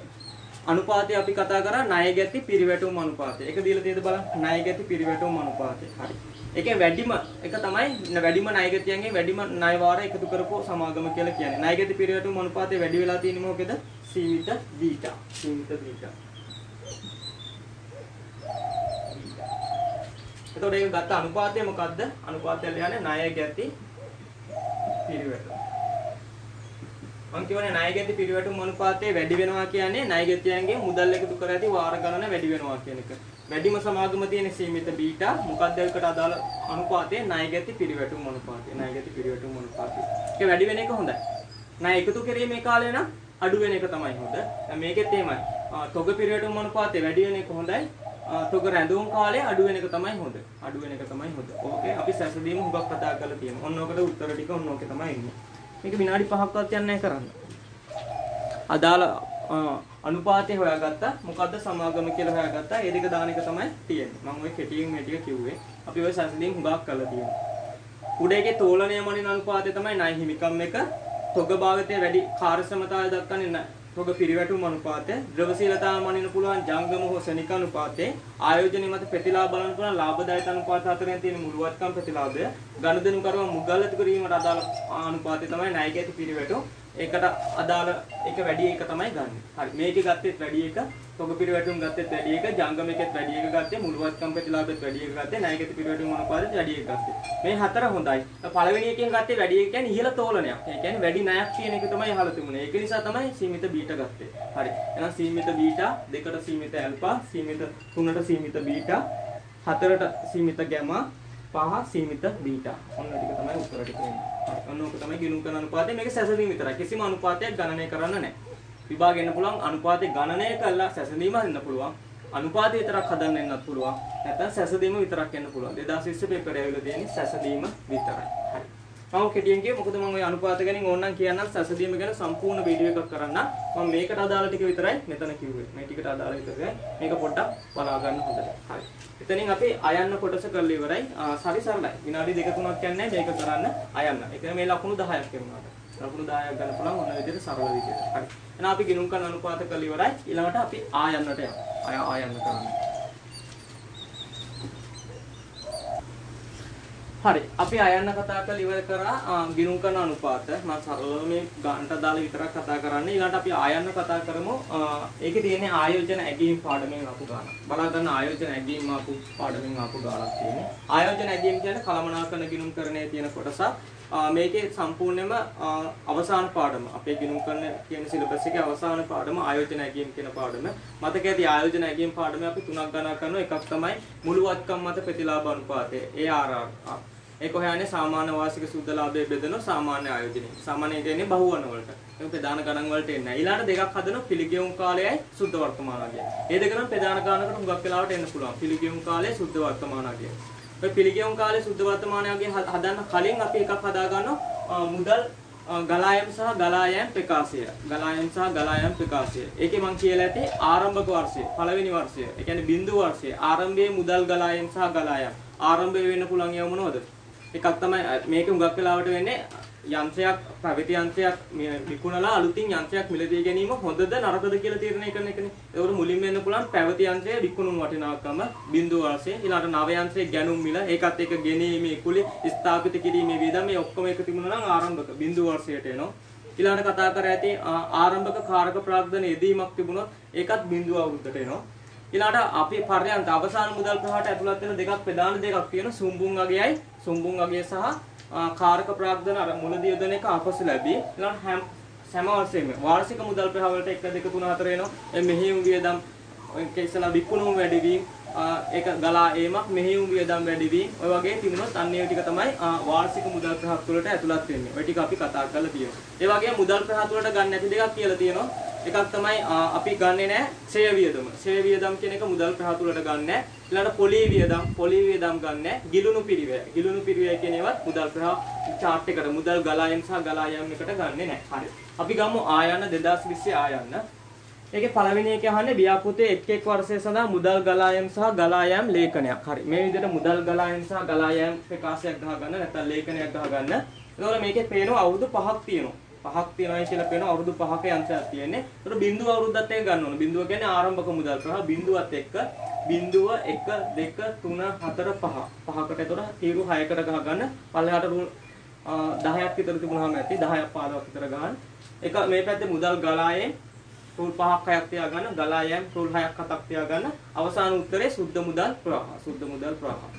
Speaker 1: අනුපාතය අපි කතා කරා ණය ගැති පිරිවැටුම් අනුපාතය. ඒක දීලා තියෙද බලන්න. ණය ගැති පිරිවැටුම් අනුපාතය. හරි. ඒකේ වැඩිම එක තමයි වැඩිම ණය ගැතියන්ගෙන් වැඩිම ණය වාර එකතු කරපු සමාගම කියලා කියන්නේ. ණය ගැති පිරිවැටුම් අනුපාතය වැඩි වෙලා තියෙන්නේ මොකේද? සීමිත බීටා. සීමිත බීටා. එතකොට ඒක ගත්ත අනුපාතය මොකද්ද? අනුපාතය කියන්නේ ණය ගැති පිරිවැටුම්. මම කියවනේ ණය ගැති පිරිවැටුම් අනුපාතය වැඩි වෙනවා කියන්නේ ණය ගැතියන්ගේ මුදල් එකතු කර ඇති වාර ගණන වැඩි වෙනවා කියන එක. වැඩිම සමාගම තියෙන සීමිත බීටා මොකක්ද ඒකට අදාළ අනුපාතය? ණය ගැති පිරිවැටුම් අනුපාතය. ණය ගැති පිරිවැටුම් අනුපාතය. ඒක වැඩි වෙන එක හොඳයි. ණය එකතු කිරීමේ කාලය නම් අඩු වෙන එක තමයි හොඳ. දැන් මේකෙත් එහෙමයි. තොග පිරිවැටුම් අනුපාතය වැඩි වෙන එක හොඳයි. තොග රැඳුම් කාලය අඩු වෙන එක තමයි හොඳ. අඩු වෙන එක තමයි හොඳ. ඕකේ අපි සැසදීම හුඟක් කතා කරලා තියෙනවා. ඔන්න ඔකට උත්තර ටික ඔන්න ඔකේ තමයි ඉන්නේ. මේක විනාඩි 5ක්වත් යන්නේ නැහැ කරන්න. අදාළ අනුපාතය හොයාගත්තා. මොකද්ද සමාගම කියලා හොයාගත්තා. ඒ දෙක දාන එක තමයි තියෙන්නේ. මම ওই කෙටියෙන් මේ ටික කිව්වේ. අපි ওই සැසදීම හුඟක් කරලා තියෙනවා. උඩේගේ තෝලනය මනින අනුපාතය තමයි ණය හිමිකම් එක. තොග භාවිතය වැඩි කාර්යක්ෂමතාවය දක්වන්නේ නැහැ. තොග පිරිවැටුම් අනුපාතය, ද්‍රවශීලතාව මනින්න පුළුවන් ජංගම හෝ ශනික අනුපාතය, ආයෝජනයේ මත ප්‍රතිලාභ බලන්න පුළුවන් ලාභදායක අනුපාත හතරෙන් තියෙන මුළුවත්කම් ප්‍රතිලාභය, ගනුදෙනුකරුවන් මුදල් එකතු කිරීමට අදාළ අනුපාතය තමයි ණය ගැති පිරිවැටුම්. ඒකට අදාළ එක වැඩි එක තමයි ගන්න. හරි. මේකේ ගත්තෙත් වැඩි එක, තොග පිරිවැටුම් ගත්තෙත් වැඩි එක, ජංගම එකෙත් වැඩි එක ගත්තේ, මුළුවත්කම් ප්‍රතිලාභෙත් වැඩි එක ගත්තේ, ණයගති පිරිවැටුම් අනුපාතෙත් වැඩි එක ගත්තේ. මේ හතර හොඳයි. පළවෙනි එකෙන් ගත්තේ වැඩි එක කියන්නේ ඉහළ තෝලනයක්. ඒ කියන්නේ වැඩි ණයක් කියන එක තමයි අහලා තිබුණේ. ඒක නිසා තමයි සීමිත බීටා ගත්තේ. හරි. එහෙනම් සීමිත බීටා, දෙකට සීමිත ඇල්ෆා, සීමිත තුනට සීමිත බීටා, හතරට සීමිත ගැමා, පහ සීමිත බීටා. ඔන්න ටික තමයි උත්තර ටික වෙන්නේ. හරි. ඔන්න ඕක තමයි ගිණුම් කරන අනුපාතය. මේක සැසඳීම විතරයි. කිසිම අනුපාතයක් ගණනය කරන්න නැහැ. විභාගෙ එන්න පුළුවන් අනුපාතය ගණනය කරලා සැසඳීම හදන්න පුළුවන්. අනුපාතය විතරක් හදන්න එන්නත් පුළුවන්. නැත්නම් සැසඳීම විතරක් එන්න පුළුවන්. 2020 පේපරේ ඇවිල්ලා තියෙන්නේ සැසඳීම විතරයි. හරි. මම කෙටියෙන් කිව්වේ මොකද මම ওই අනුපාත ගැන ඕනනම් කියන්නම් සැසඳීම ගැන සම්පූර්ණ වීඩියෝ එකක් කරන්න. මම මේකට අදාළ ටික විතරයි මෙතන කිව්වේ. මේ ටිකට අදාළ විතරයි. මේක පොඩ්ඩක් බලා ගන්න හොඳට. හරි. එතනින් අපි අයන්න කොටස කරලා ඉවරයි. සරි සරලයි. විනාඩි 2-3ක් යන්නේ මේක කරන්න අයන්න. ඒ කියන්නේ මේ ලකුණු 10ක් එමුණාට. ලකුණු 10ක් ගන්න පුළුවන් ඔන්න විදිහට සරල විදිහට. හරි. එහෙනම් අපි ගිණුම් කරන අනුපාත කරලා ඉවරයි. ඊළඟට අපි ආයන්නට යමු. ආයන්න කරන්න. හරි. අපි ආයන්න කතා කරලා ඉවර කරා ගිණුම් කරන අනුපාත. මම සරලව මේ ගානට දාලා විතරක් කතා කරන්නේ. ඊළඟට අපි ආයන්න කතා කරමු. ඒකේ තියෙන්නේ ආයෝජන ඇගීම් පාඩමෙන් ආපු ගාන. බලා ගන්න ආයෝජන ඇගීම් ආපු පාඩමෙන් ආපු ගානක් තියෙන්නේ. ආයෝජන ඇගීම් කියන්නේ කළමනාකරන ගිණුම් කරන්නේ තියෙන කොටසක්. මේකේ සම්පූර්ණයෙන්ම අවසාන පාඩම අපේ ගිණුම් කරන කියන සිලබස් එකේ අවසාන පාඩම ආයෝජන ඇගීම් කියන පාඩම. මතක ඇති ආයෝජන ඇගීම් පාඩමේ අපි තුනක් ගණන් කරනවා. එකක් තමයි මුළුවත්කම් මත ප්‍රතිලාභ අනුපාතය ARR. ඒක හොයන්නේ සාමාන්‍ය වාර්ෂික සුද්ධ ලාභයේ බෙදෙන සාමාන්‍ය ආයෝජනය. සාමාන්‍ය කියන්නේ බහුවන වලට. ඒක ප්‍රධාන ගණන් වලට එන්නේ නැහැ. ඊළඟට දෙකක් හදනවා පිළිගෙවුම් කාලයයි සුද්ධ වර්තමානයයි. මේ දෙක නම් ප්‍රධාන ගණනකට හුඟක් වෙලාවට එන්න පුළුවන්. පිළිගෙවුම් කාලය සුද්ධ වර්තමානයයි. ඔය පිළිගෙවුම් කාලේ සුද්ධ වර්තමානයගේ හදන්න කලින් අපි එකක් හදා ගන්නවා මුදල් ගලායම් සහ ගලායම් ප්‍රකාශය. ගලායම් සහ ගලායම් ප්‍රකාශය. ඒකේ මම කියලා ඇති ආරම්භක වර්ෂය, පළවෙනි වර්ෂය. ඒ කියන්නේ බිඳු වර්ෂය. ආරම්භයේ මුදල් ගලායම් සහ ගලායම්. ආරම්භය වෙන්න පුළුවන් ඒව මොනවද? එකක් තමයි මේක හුඟක් වෙලාවට වෙන්නේ යන්ත්‍රයක් පැවති යන්ත්‍රයක් විකුණලා අලුතින් යන්ත්‍රයක් මිලදී ගැනීම හොඳද නරකද කියලා තීරණය කරන එකනේ. ඒකට මුලින්ම වෙන්න පුළුවන් පැවති යන්ත්‍රය විකුණුම් වටිනාකම බිඳු වර්ෂය. ඊළඟට නව යන්ත්‍රයේ ගැනුම් මිල ඒකත් එක්ක ගෙනීමේ කුලි ස්ථාපිත කිරීමේ වියදම මේ ඔක්කොම එක තිබුණා නම් ආරම්භක බිඳු වර්ෂයට එනවා. ඊළඟට කතා කර ඇති ආරම්භක කාරක ප්‍රාග්ධන යෙදීමක් තිබුණොත් ඒකත් බිඳු අවුරුද්දට එනවා. ඊළඟට අපි පර්යන්ත අවසාන මුදල් ප්‍රවාහයට ඇතුළත් වෙන දෙකක් ප්‍රධාන දෙකක් තියෙනවා. සුම්බුන් අගයයි සුම්බුන් අගය සහ කාරක ප්‍රාග්ධන අර මුලදී යොදන එක අපසු ලැබී ඊළඟ හැම වර්ෂෙම වාර්ෂික මුදල් ප්‍රවාහ වලට 1 2 3 4 එනවා. ඒ මෙහෙයුම් වියදම් ඒක ඉස්සලා විකුණුම් වැඩි වීම ඒක ගලා ඒමක් මෙහෙයුම් වියදම් වැඩි වීම ඔය වගේ තිබුණොත් අන්න ඒ ටික තමයි වාර්ෂික මුදල් ප්‍රවාහ වලට ඇතුළත් වෙන්නේ. ඔය ටික අපි කතා කරලා තියෙනවා. ඒ වගේම මුදල් ප්‍රවාහ වලට ගන්න නැති දෙකක් කියලා තියෙනවා. එකක් තමයි අපි ගන්නෙ නැහැ ෂෙයා වියදම. ෂෙයා වියදම් කියන එක මුදල් ප්‍රවාහ වලට ගන්න නැහැ. ඊළඟට පොලී වියදම් ගන්න නැහැ. ගිලුණු පිරිවැය. ගිලුණු පිරිවැය කියන ඒවත් මුදල් ප්‍රවාහ chart එකට මුදල් ගලායම් සහ ගලායම් එකට ගන්නෙ නැහැ. හරි. අපි ගමු ආයන්න 2020 ආයන්න. ඒකේ පළවෙනි එක අහන්නේ ව්‍යාපෘතයේ එක් එක් වර්ෂය සඳහා මුදල් ගලායම් සහ ගලායම් ලේඛනයක්. හරි. මේ විදිහට මුදල් ගලායම් සහ ගලායම් ප්‍රකාශයක් ගහගන්න නැත්නම් ලේඛනයක් ගහගන්න. එතකොට මේකේ පේනවා අවුරුදු 5ක් තියෙනවා. 5ක් තියෙනවා කියලා පේනවා අවුරුදු 5ක යන්ත්‍රයක් තියෙන්නේ. ඒතර බිඳුව අවුරුද්දත් එක්ක ගන්න ඕන. බිඳුව කියන්නේ ආරම්භක මුදල් ප්‍රවාහ බිඳුවත් එක්ක බිඳුව 1 2 3 4 5. 5කට ඒතර තීරු 6කට ගහගන්න. පල්ලෙහාට රුල් 10ක් විතර තිබුණාම ඇති 10ක් 15ක් විතර ගන්න. එක මේ පැත්තේ මුදල් ගලායෙන් රුල් 5ක් 6ක් තියාගන්න. ගලායෙන් රුල් 6ක් 7ක් තියාගන්න. අවසාන උත්තරේ සුද්ධ මුදල් ප්‍රවාහ. සුද්ධ මුදල් ප්‍රවාහ.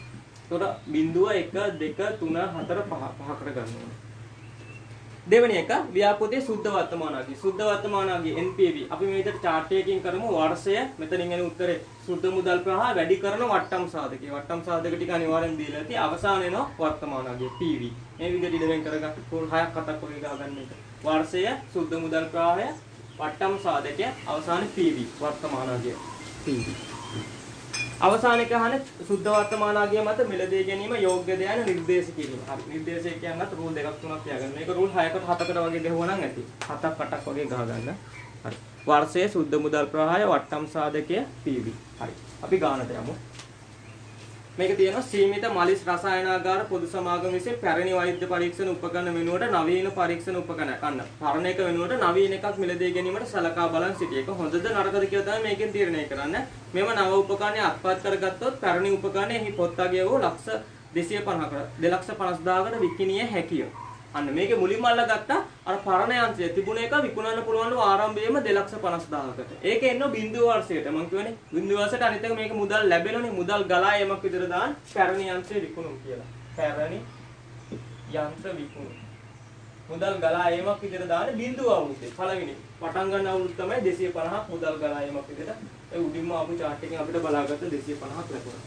Speaker 1: ඒතර බිඳුව 1 2 3 4 5 5කට ගන්න ඕනේ. දෙවෙනි එක ව්‍යාපෘතයේ සුද්ධ වර්තමානාගය. සුද්ධ වර්තමානාගය NPV. අපි මේ විදිහට chart එකකින් කරමු වර්ෂය. මෙතනින් එන උත්තරේ සුද්ධ මුදල් ප්‍රවාහ වැඩි කරන වට්ටම් සාධකය. වට්ටම් සාධක ටික අනිවාර්යෙන් දීලා ඇති. අවසාන එනවා වර්තමානාගය PV. මේ විදිහට ඉලෙවෙන් කරගන්න රුල් 6ක් 7ක් වගේ ගහගන්න එක. වර්ෂය සුද්ධ මුදල් ප්‍රවාහය වට්ටම් සාධකය අවසාන PV වර්තමානාගය PV. අවසාන එක අහන්නේ සුද්ධ වර්තමානාගය මත මිලදී ගැනීම යෝග්‍යද යන නිර්දේශ කිරීම. හරි. නිර්දේශය කියනත් රුල් 2ක් 3ක් තියාගන්න. මේක රුල් 6කට 7කට වගේ ගහුවා නම් ඇති. 7ක් 8ක් වගේ ගහගන්න. හරි. වර්ෂයේ සුද්ධ මුදල් ප්‍රවාහය වට්ටම් සාධකය PV. හරි. අපි ගානට යමු. මේක තියෙනවා සීමිත මලිස් රසායනාගාර පොදු සමාගම විසින් පැරණි වෛද්‍ය පරීක්ෂණ උපකරණ වෙනුවට නවීන පරීක්ෂණ උපකරණ ගන්න. පරණ එක වෙනුවට නවීන එකක් මිලදී ගැනීමට සලකා බලන් සිටි එක හොඳද නරකද කියලා තමයි මේකෙන් තීරණය කරන්නේ. මෙම නව උපකරණය අත්පත් කරගත්තොත් පැරණි උපකරණය එහි පොත් අගය වූ ලක්ෂ 250කට 2,50,000කට විකිණිය හැකිය. අන්න මේකේ මුලින්ම අල්ලගත්තා අර පරණ යන්ත්‍රය තිබුණ එක විකුණන්න පුළුවන් ආරම්භයේම 2,50,000කට. ඒකේ එන්න බිඳුව වර්ෂයට මම කියවනේ බිඳුව වර්ෂයට අනිත් එක මේක මුදල් ලැබෙනෝනේ මුදල් ගලා යෑමක් විතර දාන්න පැරණි යන්ත්‍රය විකුණුම් කියලා. පැරණි යන්ත්‍ර විකුණුම්. මුදල් ගලා යෑමක් විතර දාන්න බිඳුව අවුරුද්දේ පළවෙනි පටන් ගන්න අවුරුද්ද තමයි 250ක් මුදල් ගලා යෑමක් විතර. ඒ උඩින්ම ආපු chart එකෙන් අපිට බලාගත්ත 250ක් ලැබුණා.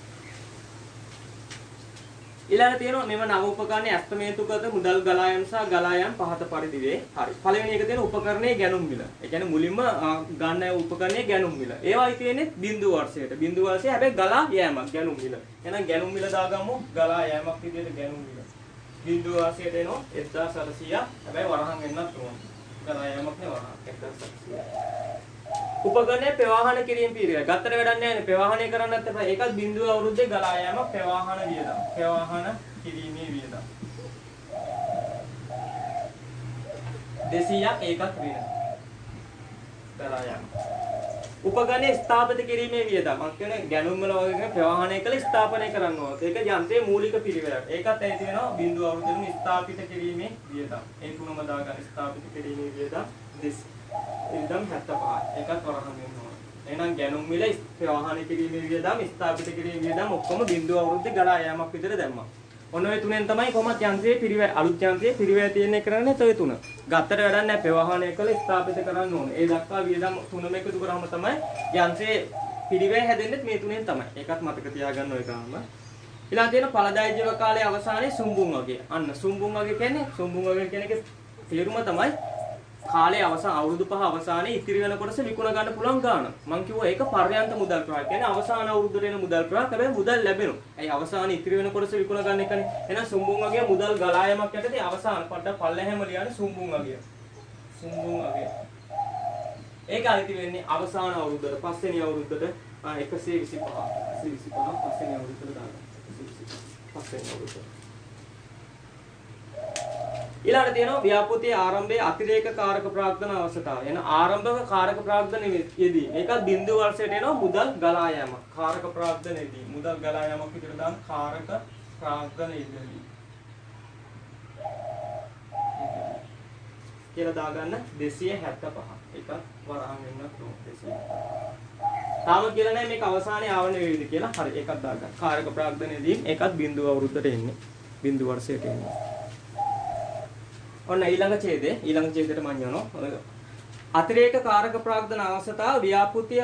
Speaker 1: ඊළඟ තියෙනවා මෙව නව උපකරණයේ අස්තමේතුකත මුදල් ගලා යාම සහ ගලා යාම පහත පරිදි වේ. හරි. පළවෙනි එක තියෙන උපකරණයේ ගැනුම් මිල. ඒ කියන්නේ මුලින්ම ගන්න උපකරණයේ ගැනුම් මිල. ඒවායි තියෙන්නේ බිඳුව වර්ෂයට. බිඳුව වර්ෂය හැබැයි ගලා යෑමක් ගැනුම් මිල. එහෙනම් ගැනුම් මිල දාගමු ගලා යෑමක් විදිහට ගැනුම් මිල. බිඳුව වර්ෂයට එනවා 1400. හැබැයි වරහන් වෙන්නත් ඕන. ගලා යෑමක් නේ වරහන් 1400. උපකරණයේ ප්‍රවාහන කිරීම පිළිවෙල. ගත්තට වැඩක් නැහැ නේ. ප්‍රවාහනය කරන්නත් එපා. ඒකත් බිඳුව අවුරුද්දේ ගලා යෑම ප්‍රවාහන වියදම්. ප්‍රවාහන කිරීමේ වියදම්. 200ක් ඒකත් ඍණ. ගලා යෑම. උපකරණයේ ස්ථාපිත කිරීමේ වියදම්. මම කියන්නේ ගැනුම් වල වගේ ප්‍රවාහනය කළ ස්ථාපනය කරන්න ඕන. ඒක යන්ත්‍රයේ මූලික පිළිවෙලක්. ඒකත් ඇයි තියෙනවා බිඳුව අවුරුද්දේම ස්ථාපිත කිරීමේ වියදම්. ඒ තුනම දාගන්න ස්ථාපිත කිරීමේ වියදම් 200. වියදම් 75. ඒකත් වරහන් වෙන්න ඕන. එහෙනම් ගැනුම් මිල ප්‍රවාහන කිරීමේ වියදම් ස්ථාපිත කිරීමේ වියදම් ඔක්කොම බිඳුව අවුරුද්දේ ගලා යෑමක් විතර දැම්මා. ඔන්න ඔය තුනෙන් තමයි කොහොමද යන්ත්‍රයේ පිරිවැය අලුත් යන්ත්‍රයේ පිරිවැය තියෙන්නේ කරන්නේ ඔය තුන. ගත්තට වැඩක් නැහැ ප්‍රවාහනය කළ ස්ථාපිත කරන්න ඕනේ. ඒ දක්වා වියදම් තුනම එකතු කරාම තමයි යන්ත්‍රයේ පිරිවැය හැදෙන්නේ මේ තුනෙන් තමයි. ඒකත් මතක තියාගන්න ඔය කාම. ඊළඟ තියෙන ඵලදායී ජීව කාලයේ අවසානයේ සුම්බුන් වගේ. අන්න සුම්බුන් වගේ කියන්නේ සුම්බුන් වගේ කියන එකේ තේරුම තමයි කාලේ අවසාන අවුරුදු 5 අවසානයේ ඉතිරි වෙන කොටස විකුණ ගන්න පුළුවන් ගාණ. මම කිව්වා ඒක පර්යන්ත මුදල් ප්‍රවාහය. කියන්නේ අවසාන අවුරුද්දට එන මුදල් ප්‍රවාහය. හැබැයි මුදල් ලැබෙනවා. ඇයි අවසානයේ ඉතිරි වෙන කොටස විකුණ ගන්න එකනේ. එහෙනම් සුම්බුන් වගේ මුදල් ගලා යෑමක් යටතේ අවසාන පොඩ්ඩක් පල්ලෙහැම ලියන්නේ සුම්බුන් වගේ. සුම්බුන් වගේ. ඒක අයිති වෙන්නේ අවසාන අවුරුද්දට පස්වෙනි අවුරුද්දට 125. 125 පස්වෙනි අවුරුද්දට දාන්න. 125 පස්වෙනි අවුරුද්දට. ඊළඟට තියෙනවා ව්‍යාපෘතියේ ආරම්භයේ අතිරේක කාරක ප්‍රාග්ධන අවස්ථාව. එන ආරම්භක කාරක ප්‍රාග්ධනයේදී මේකත් බිඳුව වර්ෂයට එනවා මුදල් ගලා යාම. කාරක ප්‍රාග්ධනයේදී මුදල් ගලා යාමක් විදිහට දාන කාරක ප්‍රාග්ධනයේදී කියලා දාගන්න 275. ඒකත් වරහන් වෙන්නත් ඕන 275. තාම කියලා නැහැ මේක අවසානයේ ආවන වේවිද කියලා. හරි ඒකත් දාගන්න. කාරක ප්‍රාග්ධනයේදී ඒකත් බිඳුව අවුරුද්දට එන්නේ. බිඳුව වර්ෂයට එන්නේ. ඔන්න ඊළඟ ඡේදයට මම යනවා. අතිරේක කාරක ප්‍රාග්ධන අවස්ථාව ව්‍යාපෘතිය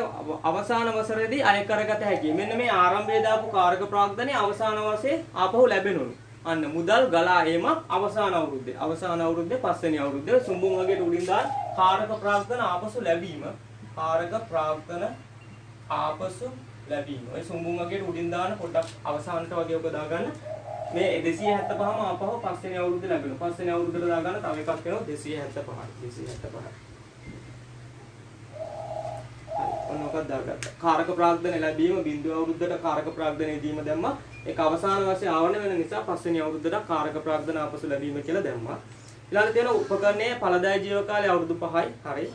Speaker 1: අවසාන වසරේදී අය කරගත හැකියි. මෙන්න මේ ආරම්භයේ දාපු කාරක ප්‍රාග්ධනයේ අවසාන වර්ෂයේ ආපහු ලැබෙනුනේ. අන්න මුදල් ගලා ඒම අවසාන අවුරුද්දේ. අවසාන අවුරුද්දේ පස්වෙනි අවුරුද්දේ සුම්බුන් වගේ උඩින් දාන කාරක ප්‍රාග්ධන ආපසු ලැබීම. කාරක ප්‍රාග්ධන ආපසු ලැබීම. ඔය සුම්බුන් වගේ උඩින් දාන පොඩ්ඩක් අවසානට වගේ ඔක දාගන්න. මේ 275ම ආපහු පස්වෙනි අවුරුද්දේ ලැබෙනවා. පස්වෙනි අවුරුද්දට දාගන්න තව එකක් වෙනවා 275. 275. ඔන්න ඔකක් දාගත්තා. කාරක ප්‍රාග්ධන ලැබීම බිඳුව අවුරුද්දට කාරක ප්‍රාග්ධනය දීම දැම්මා. ඒක අවසාන වශයෙන් ආවරණ වෙන නිසා පස්වෙනි අවුරුද්දට කාරක ප්‍රාග්ධන ආපසු ලැබීම කියලා දැම්මා. ඊළඟට තියෙන උපකරණයේ ඵලදායී ජීව කාලය අවුරුදු 5යි. හරි.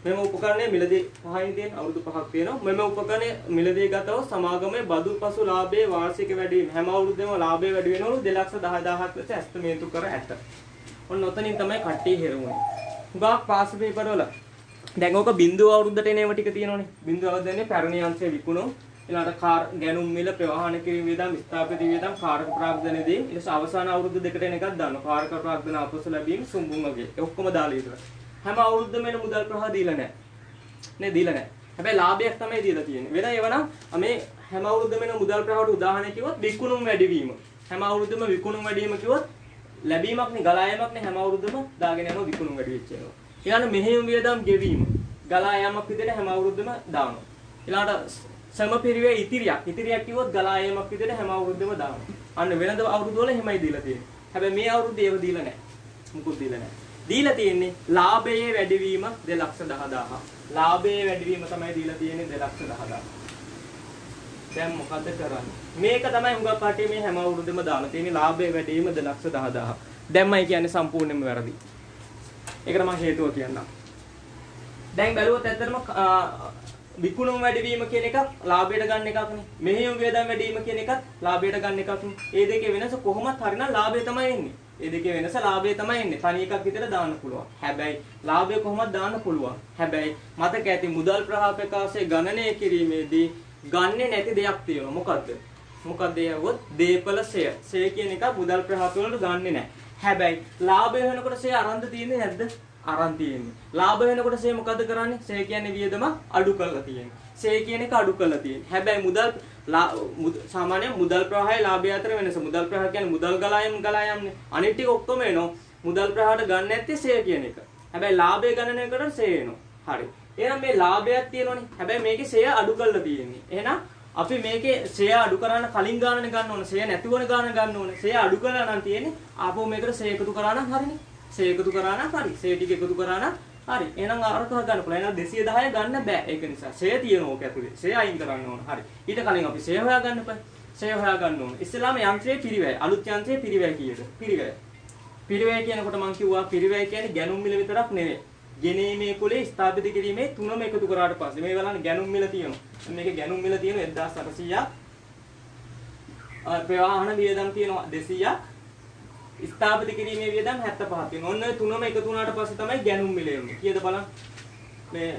Speaker 1: මෙම උපකරණයේ මිලදී 5යි තියෙන අවුරුදු 5ක් තියෙනවා. මෙම උපකරණයේ මිලදී ගතව සමාගමේ බදු පසු ලාභයේ වාර්ෂික වැඩි වීම හැම අවුරුද්දෙම ලාභය වැඩි වෙනවලු 2,10,000ක් ලෙස ඇස්තමේන්තු කර ඇත. ඔන්න ඔතනින් තමයි කට්ටිය හෙරුනේ. හුඟක් පාස් පේපර් වල දැන් ඕක බිඳුව අවුරුද්දට එනේම ටික තියෙනවනේ. බිඳුව අවුරුද්දේ පැරණි යන්ත්‍රය විකුණුම් ඊළඟට ගැනුම් මිල ප්‍රවාහන කිරීම වියදම් ස්ථාපිත වියදම් කාරක ප්‍රාග්ධනයේදී ඊට පස්සේ අවසාන අවුරුදු දෙකට එන එකක් දානවා. කාරක ප්‍රාග්ධන අපසු ලැබීම සුම්බුන් වගේ. ඒ ඔක්කොම දාලා ඉවරයි. හැම අවුරුද්දම එන මුදල් ප්‍රවාහ දීලා නැහැ. නේ දීලා නැහැ. හැබැයි ලාභයක් තමයි දීලා තියෙන්නේ. වෙන ඒවනම් මේ හැම අවුරුද්දම එන මුදල් ප්‍රවාහට උදාහරණයක් කිව්වොත් විකුණුම් වැඩිවීම. හැම අවුරුද්දම විකුණුම් වැඩිවීම කිව්වොත් ලැබීමක් නේ ගලා යෑමක් නේ හැම අවුරුද්දම දාගෙන යනවා විකුණුම් වැඩි වෙච්ච ඒවා. ඊළඟ මෙහෙයුම් වියදම් ගෙවීම. ගලා යෑමක් විදිහට හැම අවුරුද්දම දානවා. ඊළඟට සමපිරිවේ ඉතිරියක් කිව්වොත් ගලා යෑමක් විදිහට හැම අවුරුද්දම දානවා. අන්න වෙනද අවුරුදු වල එහෙමයි දීලා තියෙන්නේ. හැබැයි මේ අවුරුද්දේ ඒව දීලා නැහැ. මුකුත් දීලා නැහැ. දීලා තියෙන්නේ ලාභයේ වැඩිවීම 2,10,000. ලාභයේ වැඩිවීම තමයි දීලා තියෙන්නේ 2,10,000. දැන් මොකද කරන්නේ? මේක තමයි හුඟක් කටේ මේ හැම අවුරුද්දෙම දාලා තියෙන්නේ ලාභයේ වැඩිවීම 2,10,000. දැන්මයි කියන්නේ සම්පූර්ණයෙන්ම වැරදි. ඒකට මම හේතුව කියන්නම්. දැන් බැලුවොත් ඇත්තටම විකුණුම් වැඩිවීම කියන එකක් ලාභයට ගන්න එකක් නේ. මෙහෙයුම් වේදම් වැඩිවීම කියන එකත් ලාභයට ගන්න එකක් නේ. මේ දෙකේ වෙනස කොහොමත් හරිනම් ලාභය තමයි එන්නේ. ඒ දෙකේ වෙනස ලාභය තමයි එන්නේ. තනි එකක් විතර දාන්න පුළුවන්. හැබැයි ලාභය කොහොමද දාන්න පුළුවන්. හැබැයි මතක ඇති මුදල් ප්‍රවාහපකාශය ගණනය කිරීමේදී ගන්නේ නැති දෙයක් තියෙනවා. මොකද්ද? මොකද්ද යවොත් දීපල ෂෙයා. ෂෙයා කියන එක මුදල් ප්‍රවාහප වලට ගන්නෙ නැහැ. හැබැයි ලාභය වෙනකොට ෂෙයා අරන්ද තියෙන්නේ නැද්ද? අරන් තියෙන්නේ. ලාභ වෙනකොට ෂෙයා මොකද කරන්නේ? ෂෙයා කියන්නේ වියදම අඩු කරලා තියෙන්නේ. ෂෙයා කියන එක අඩු කරලා තියෙන්නේ. හැබැයි සාමාන්‍ය මුදල් ප්‍රවාහය ලාභය අතර වෙනස. මුදල් ප්‍රවාහ කියන්නේ මුදල් ගලා යන්නේ. අනිත් ටික ඔක්කොම එනවා. මුදල් ප්‍රවාහයට ගන්න නැත්තේ ෂෙයා කියන එක. හැබැයි ලාභය ගණනය කරලා ෂෙයා එනවා. හරි. එහෙනම් මේ ලාභයක් තියෙනවනේ. හැබැයි මේකේ ෂෙයා අඩු කරලා තියෙන්නේ. එහෙනම් අපි මේකේ ෂෙයා අඩු කරන්න කලින් ගානනේ ගන්න ඕනේ. ෂෙයා නැතිවන ගාන ගන්න ඕනේ. ෂෙයා අඩු කරලා නම් තියෙන්නේ. ආපහු මේකට ෂෙයා එකතු කරා නම් හරිනේ. ෂෙයා එකතු කරා නම් හරි. ෂෙයා ටික එකතු කරා නම් හරි. එහෙනම් අරක ගන්න පුළුවන්. එහෙනම් 210 ගන්න බෑ. ඒක නිසා ෂෙයා තියෙන ඕක ඇතුලේ. ෂෙයා අයින් කරන්න ඕන. හරි. ඊට කලින් අපි ෂෙයා හොයා ගන්න බෑ. ෂෙයා හොයා ගන්න ඕන. ඉස්සෙල්ලාම යන්ත්‍රයේ පිරිවැය. අලුත් යන්ත්‍රයේ පිරිවැය කීයද? පිරිවැය. පිරිවැය කියනකොට මම කිව්වා පිරිවැය කියන්නේ ගැනුම් මිල විතරක් නෙවෙයි. ගෙනීමේ කුලේ ස්ථාපිත කිරීමේ තුනම එකතු කරාට පස්සේ මේ බලන්න ගැනුම් මිල තියෙනවා. මේකේ ගැනුම් මිල තියෙන 1800ක්. ප්‍රවාහන වියදම් තියෙනවා 200ක්. ස්ථාපිත කිරීමේ වියදම් 75ක් තියෙනවා. ඔන්න ඔය තුනම එකතු වුණාට පස්සේ තමයි ගැනුම් මිල එන්නේ. කීයද බලන්න. මේ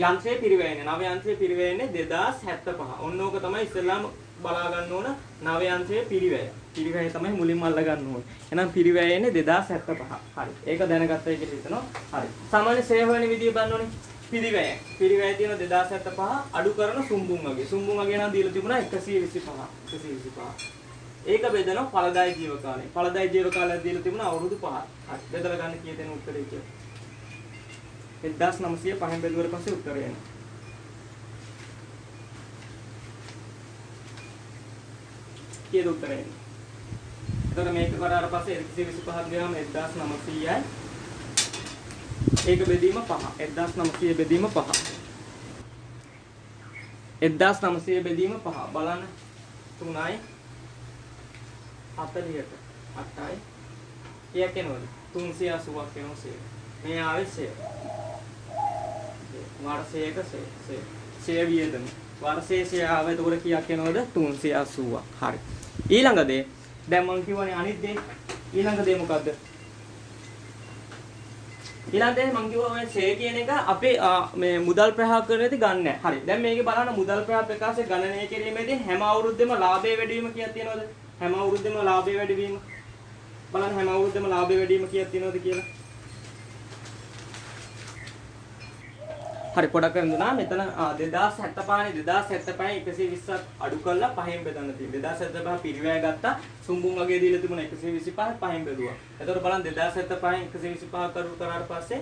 Speaker 1: යන්ත්‍රයේ පිරිවැයනේ. නව යන්ත්‍රයේ පිරිවැයනේ 2075. ඔන්න ඕක තමයි ඉස්සෙල්ලාම බලා ගන්න ඕන නව යන්ත්‍රයේ පිරිවැය. පිරිවැය තමයි මුලින්ම අල්ල ගන්න ඕනේ. එහෙනම් පිරිවැයනේ 2075. හරි. ඒක දැනගත්තා කියලා හිතනවා. හරි. සාමාන්‍ය සේව වෙන විදිය බලන්න ඕනේ. පිරිවැය. පිරිවැය තියෙන 2075 අඩු කරන සුම්බුන් වගේ. සුම්බුන් වගේ නම් දීලා තිබුණා 125. 125. ඒක බෙදනවා ඵලදායී ජීව කාලය. ඵලදායී ජීව කාලය දීලා තිබුණා අවුරුදු 5ක්. හරි. බෙදලා ගන්න කීය දෙන උත්තරේ කියලා. 1905 බෙදුවට පස්සේ උත්තරය එනවා. කීයද උත්තරය එන්නේ? එතකොට මේක කරාට පස්සේ 125ක් ගියාම 1900යි. ඒක බෙදීම 5. 1900 බෙදීම 5. 1900 බෙදීම 5. බලන්න 3යි 40ට 8යි. කීයක් එනවද? 380ක් එනවා සේ. මේ ආවේ සේ. වර්ෂයක සේ වියදම. වර්ෂයේ සේ ආවේ එතකොට කීයක් එනවද? 380ක්. හරි. ඊළඟ දේ දැන් මම කියවනේ අනිත් දේ ඊළඟ දේ මොකද්ද? ඊළඟ දේ මම කිව්වා මේ ෂේ කියන එක අපේ මේ මුදල් ප්‍රවාහකරණයේදී ගන්න නැහැ. හරි. දැන් මේකේ බලන්න මුදල් ප්‍රවාහ ප්‍රකාශය ගණනය කිරීමේදී හැම අවුරුද්දෙම ලාභය වැඩි වීම කීයක් තියෙනවද? හැම අවුරුද්දෙම ලාභය වැඩි වීම. බලන්න හැම අවුරුද්දෙම ලාභය වැඩි වීම කීයක් තියෙනවද කියලා. හරි පොඩක් කරන්දුනා මෙතන 2075 120ක් අඩු කරලා පහෙන් බෙදන්න තියෙනවා 2075 පිරිවැය ගත්තා සුම්බුන් වගේ දීලා තිබුණා 125 පහෙන් බෙදුවා එතකොට බලන්න 2075 125 කරු කරාට පස්සේ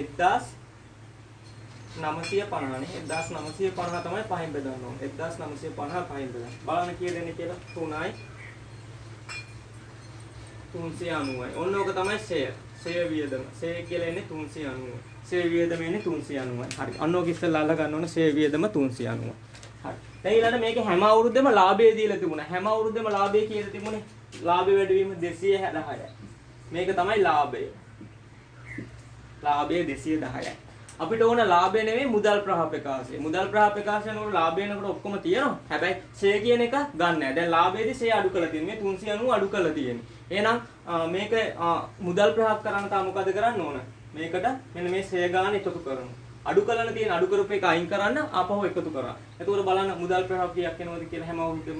Speaker 1: 1950 නේ 1950 තමයි පහෙන් බෙදන්න ඕනේ 1950 පහෙන් බෙදන්න බලන්න කීය දෙන්නේ කියලා 3යි 390යි ඔන්න ඕක තමයි ෂෙයා වියදම ෂෙයා කියලා එන්නේ 390 ෂෙයා වියදම එන්නේ 390යි. හරි. අන්න ඔක ඉස්සෙල්ලා අල්ල ගන්න ඕන ෂෙයා වියදම 390. හරි. දැන් ඊළඟට මේකේ හැම අවුරුද්දෙම ලාභය දීලා තිබුණා. හැම අවුරුද්දෙම ලාභය කියලා තිබුණේ. ලාභය වැඩි වීම 210යි. මේක තමයි ලාභය. ලාභය 210යි. අපිට ඕන ලාභය නෙවෙයි මුදල් ප්‍රවාහ ප්‍රකාශය. මුදල් ප්‍රවාහ ප්‍රකාශය නෝර ලාභය නකොට ඔක්කොම තියෙනවා. හැබැයි ෂෙයා කියන එක ගන්න නැහැ. දැන් ලාභයේදී ෂෙයා අඩු කරලා තියෙන්නේ. මේ 390 අඩු කරලා තියෙන්නේ. එහෙනම් මේක මුදල් ප්‍රවාහ කරන්න තා මොකද කරන්න ඕන? මේකට මෙන්න මේ ෂෙයා ගාන එකතු කරනවා. අඩු කරන්න තියෙන අඩු කරපු එක අයින් කරන්න ආපහු එකතු කරා. එතකොට බලන්න මුදල් ප්‍රවාහ කීයක් එනවද කියලා හැම අවුරුද්දෙම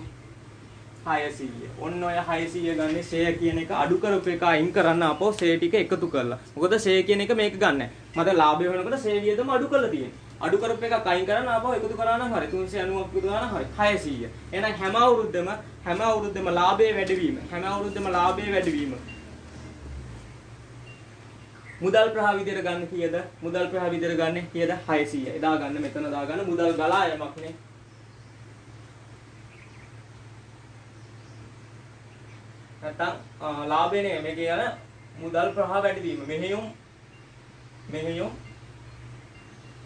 Speaker 1: 600. ඔන්න ඔය 600 ගන්නේ ෂෙයා කියන එක අඩු කරපු එක අයින් කරන්න ආපහු ෂෙයා ටික එකතු කරලා. මොකද ෂෙයා කියන එක මේක ගන්න නැහැ. මට ලාභය වෙනකොට ෂෙයා වියදම අඩු කරලා තියෙනවා. අඩු කරපු එකක් අයින් කරන්න ආපහු එකතු කරා නම් හරි 390ක් එකතු කරා නම් හරි 600. එහෙනම් හැම අවුරුද්දෙම ලාභයේ වැඩිවීම. හැම අවුරුද්දෙම ලාභයේ වැඩිවීම. මුදල් ප්‍රවාහ විදියට ගන්න කීයද? මුදල් ප්‍රවාහ විදියට ගන්න කීයද? 600. එදා ගන්න මෙතන දාගන්න මුදල් ගලා යමක් නේ. නැත්තම් ලාභය නේ මේකේ යන මුදල් ප්‍රවාහ වැඩි වීම. මෙහෙයුම්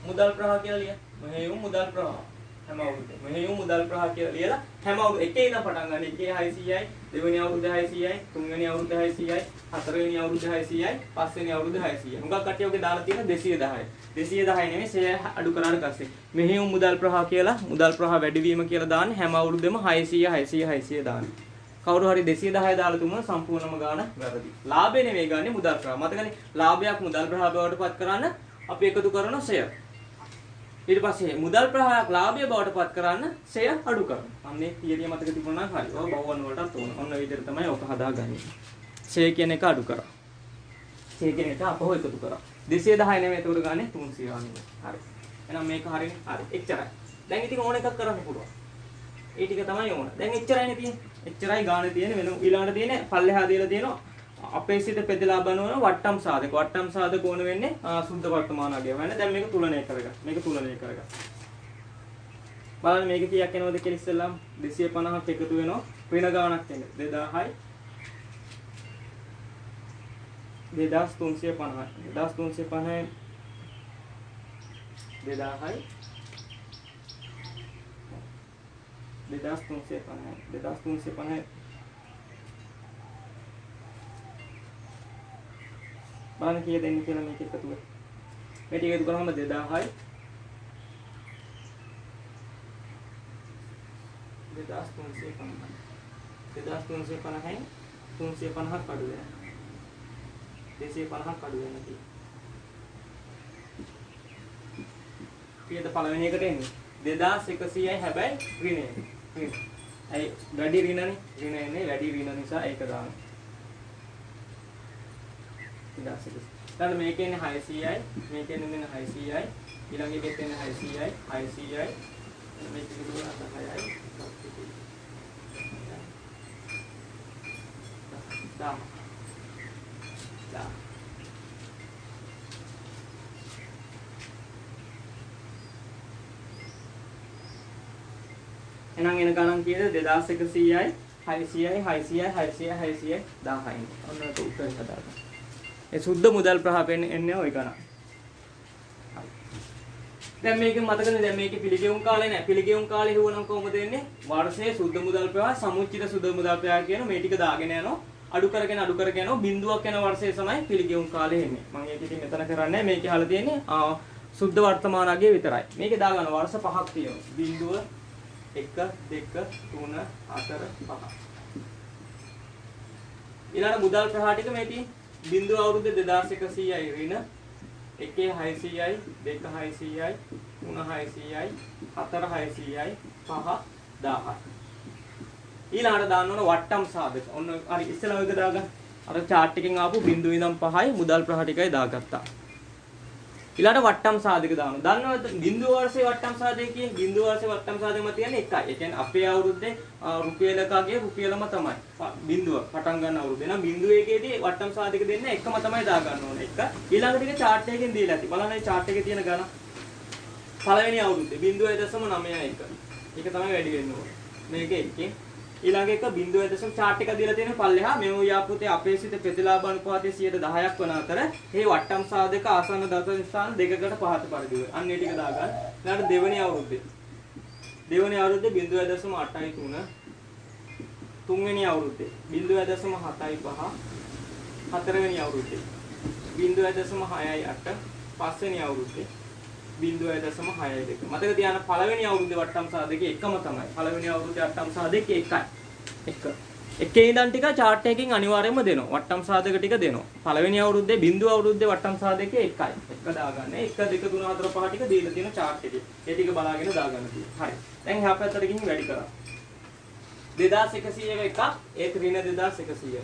Speaker 1: මුදල් ප්‍රවාහ කියලා ලිය. මෙහෙයුම් මුදල් ප්‍රවාහ. හැම අවුරුද්දේ. මෙහෙයුම් මුදල් ප්‍රවාහ කියලා ලියලා හැම අවුරුද්දේ එකේ ඉඳන් පටන් ගන්න. එකේ 600යි, දෙවෙනි අවුරුද්දේ 600යි, තුන්වෙනි අවුරුද්දේ 600යි, හතරවෙනි අවුරුද්දේ 600යි, පස්වෙනි අවුරුද්දේ 600යි. හුඟක් කට්ටිය ඔගේ දාලා තියෙන 210යි. 210 නෙමෙයි ෂෙයා අඩු කරාට පස්සේ. මෙහෙයුම් මුදල් ප්‍රවාහ කියලා මුදල් ප්‍රවාහ වැඩි වීම කියලා දාන්නේ හැම අවුරුද්දෙම 600 දාන්නේ. කවුරු හරි 210 දාලා තුමුන සම්පූර්ණම ගාන වැරදි. ලාභය නෙමෙයි ගන්නේ මුදල් ප්‍රවාහ. මතකනේ ලාභයක් මුදල් ප්‍රවාහ බවට පත් කරන්න අපි එකතු කරන ෂෙයා. ඊට පස්සේ මුදල් ප්‍රවාහයක් ලාභය බවට පත් කරන්න ෂෙයා අඩු කරනවා. අන්නේ තියරිය මතක තිබුණා නම් හරි. ඔය බහුවන වලටත් ඕන. ඔන්න විදිහට තමයි ඔක හදාගන්නේ. ෂෙයා කියන එක අඩු කරා. ෂෙයා කියන එක අපහො එකතු කරා. 210 නෙමෙයි ඒකට ගන්නේ 300 වගේ. හරි. එහෙනම් මේක හරිනේ. හරි. එච්චරයි. දැන් ඉතින් ඕන එකක් කරන්න පුළුවන්. ඒ ටික තමයි ඕන. දැන් එච්චරයිනේ තියෙන්නේ. එච්චරයි ගානේ තියෙන්නේ වෙන ඊළඟට තියෙන්නේ පල්ලෙහා දීලා තියෙනවා අපේක්ෂිත පෙදලා බලන වට්ටම් සාධක. වට්ටම් සාධක ඕන වෙන්නේ සුද්ධ වර්තමාන අගය. වෙන දැන් මේක තුලනය කරගන්න. මේක තුලනය කරගන්න. බලන්න මේක කීයක් එනවද කියලා ඉස්සෙල්ලාම 250ක් එකතු වෙනවා. වෙන ගාණක් එන්නේ 2000යි 2350යි 2350යි 2000යි 2350 බලන්න කීයද එන්නේ කියලා මේක එකතු කරලා. මේ ටික එකතු කරාම 2000යි 2350යි 350ක් අඩු වෙනවා. 250ක් අඩු වෙනවා කී. කීයද පළවෙනි එකට එන්නේ? 2100යි හැබැයි ඍණය. ඇයි වැඩි ඍණනේ? ඍණ එන්නේ වැඩි ඍණ නිසා ඒක දාන්න. 2100. ඊට මේකේ ඉන්නේ 600යි, මේකේ ඉන්නේ 600යි, ඊළඟ එකේ ඉන්නේ 600යි, 600යි. මේක දුර 6යි. 10. එහෙනම් එන ගණන් කීයද 2100යි 600යි 600යි 600යි 600යි 1000යි. ඔන්න ඒක උත්තරය හදාගන්න. ඒ සුද්ධ මුදල් ප්‍රවාහ එන්නේ ওই ගණන්. දැන් මේකෙන් මතකද දැන් මේකේ පිළිගෙවුම් කාලේ නැහැ. පිළිගෙවුම් කාලේ හුවනම් කොහොමද එන්නේ? වර්ෂයේ සුද්ධ මුදල් ප්‍රවාහ සමුච්චිත සුද්ධ මුදල් ප්‍රවාහ කියන මේ ටික දාගෙන යනවා. අඩු කරගෙන යනවා. බිඳුවක් යන වර්ෂයේ තමයි පිළිගෙවුම් කාලේ එන්නේ. මම ඒක ඉතින් මෙතන කරන්නේ මේකේ අහලා තියෙන්නේ සුද්ධ වර්තමාන අගය විතරයි. මේකේ දාගන්න වර්ෂ 5ක් තියෙනවා. බිඳුව 1 2 3 4 5. ඊළඟ මුදල් ප්‍රවාහ ටික මේ තියෙන්නේ. බිඳුව අවුරුද්ද 2100යි ඍණ 1 600යි 2 600යි 3 600යි 4 600යි 5 1000යි. ඊළඟට දාන්න ඕන වට්ටම් සාධක. ඔන්න හරි ඉස්සෙල්ලා ඔයක දාගන්න. අර chart එකෙන් ආපු බිඳුව ඉඳන් 5යි මුදල් ප්‍රවාහ ටිකයි දාගත්තා. ඊළඟට වට්ටම් සාධක දානවා. දන්නවද බිඳුව වර්ෂයේ වට්ටම් සාධකයේ බිඳුව වර්ෂයේ වට්ටම් සාධකම තියන්නේ එකයි. ඒ කියන්නේ අපේ අවුරුද්දේ රුපියලකගේ රුපියලම තමයි. බිඳුව පටන් ගන්න අවුරුද්දේ. එහෙනම් බිඳුවේකේදී වට්ටම් සාධක දෙන්න එකම තමයි දා ගන්න ඕනේ. එක. ඊළඟ ටික chart එකකින් දීලා ඇති. බලන්න මේ chart එකේ තියෙන ගණන්. පළවෙනි අවුරුද්දේ 0.91. ඒක තමයි වැඩි වෙන්න ඕනේ. මේක එකකින් ඊළඟ එක 0.0 chart එක දීලා තියෙන පල්ලෙහා මෙව ව්‍යාපෘතයේ අපේක්ෂිත ප්‍රතිලාභ අනුපාතයේ 10%ක් වන අතර මේ වට්ටම් සාධක ආසන්න දත ස්ථාන දෙකකට පහත පරිදි වේ. අන්න ඒ ටික දාගන්න. ඊළඟට දෙවෙනි අවුරුද්දේ 0.83 තුන්වෙනි අවුරුද්දේ 0.75 හතරවෙනි අවුරුද්දේ 0.68 පස්වෙනි අවුරුද්දේ 0.62. මතක තියාගන්න පළවෙනි අවුරුද්දේ වට්ටම් සාධකයේ එකම තමයි. පළවෙනි අවුරුද්දේ වට්ටම් සාධකයේ එකයි. එකේ ඉඳන් ටික chart එකකින් අනිවාර්යයෙන්ම දෙනවා. වට්ටම් සාධක ටික දෙනවා. පළවෙනි අවුරුද්දේ බිඳුව අවුරුද්දේ වට්ටම් සාධකයේ එකයි. එක දාගන්න. 1 2 3 4 5 ටික දීලා තියෙන chart එකේ. ඒ ටික බලාගෙන දාගන්න තියෙනවා. හරි. දැන් එහා පැත්තට ගිහින් වැඩි කරා. 2100 එකක් ඒත් ඍණ 2100.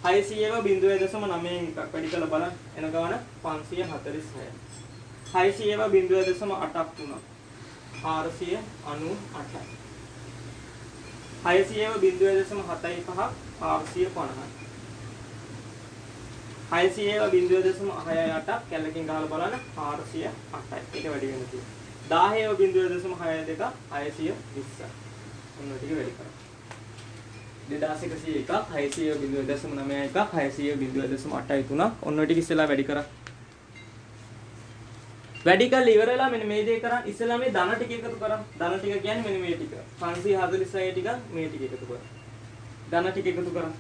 Speaker 1: 600ව 0.9 එකක් වැඩි කරලා බලන්න. එන ගාන 546. 600ව 0.8ක් තුනක් 498යි 600ව 0.75ක් 450යි 600ව 0.68ක් කැලකින් ගහලා බලන්න 408යි ඒක වැඩි වෙන තියෙනවා 10ව 0.62 620යි ඔන්න ටික වැඩි කරා 2100 එකක් 600ව 0.9 එකක් 600ව 0.8යි තුනක් ඔන්න ටික ඉස්සෙල්ලා වැඩි කරා වැඩි කරලා ඉවර වෙලා මෙන්න මේ දේ කරන් ඉස්සෙල්ලා මේ ධන ටික එකතු කරන් ධන ටික කියන්නේ මෙන්න මේ ටික 546 ටික මේ ටික එකතු කරන් ධන ටික එකතු කරන්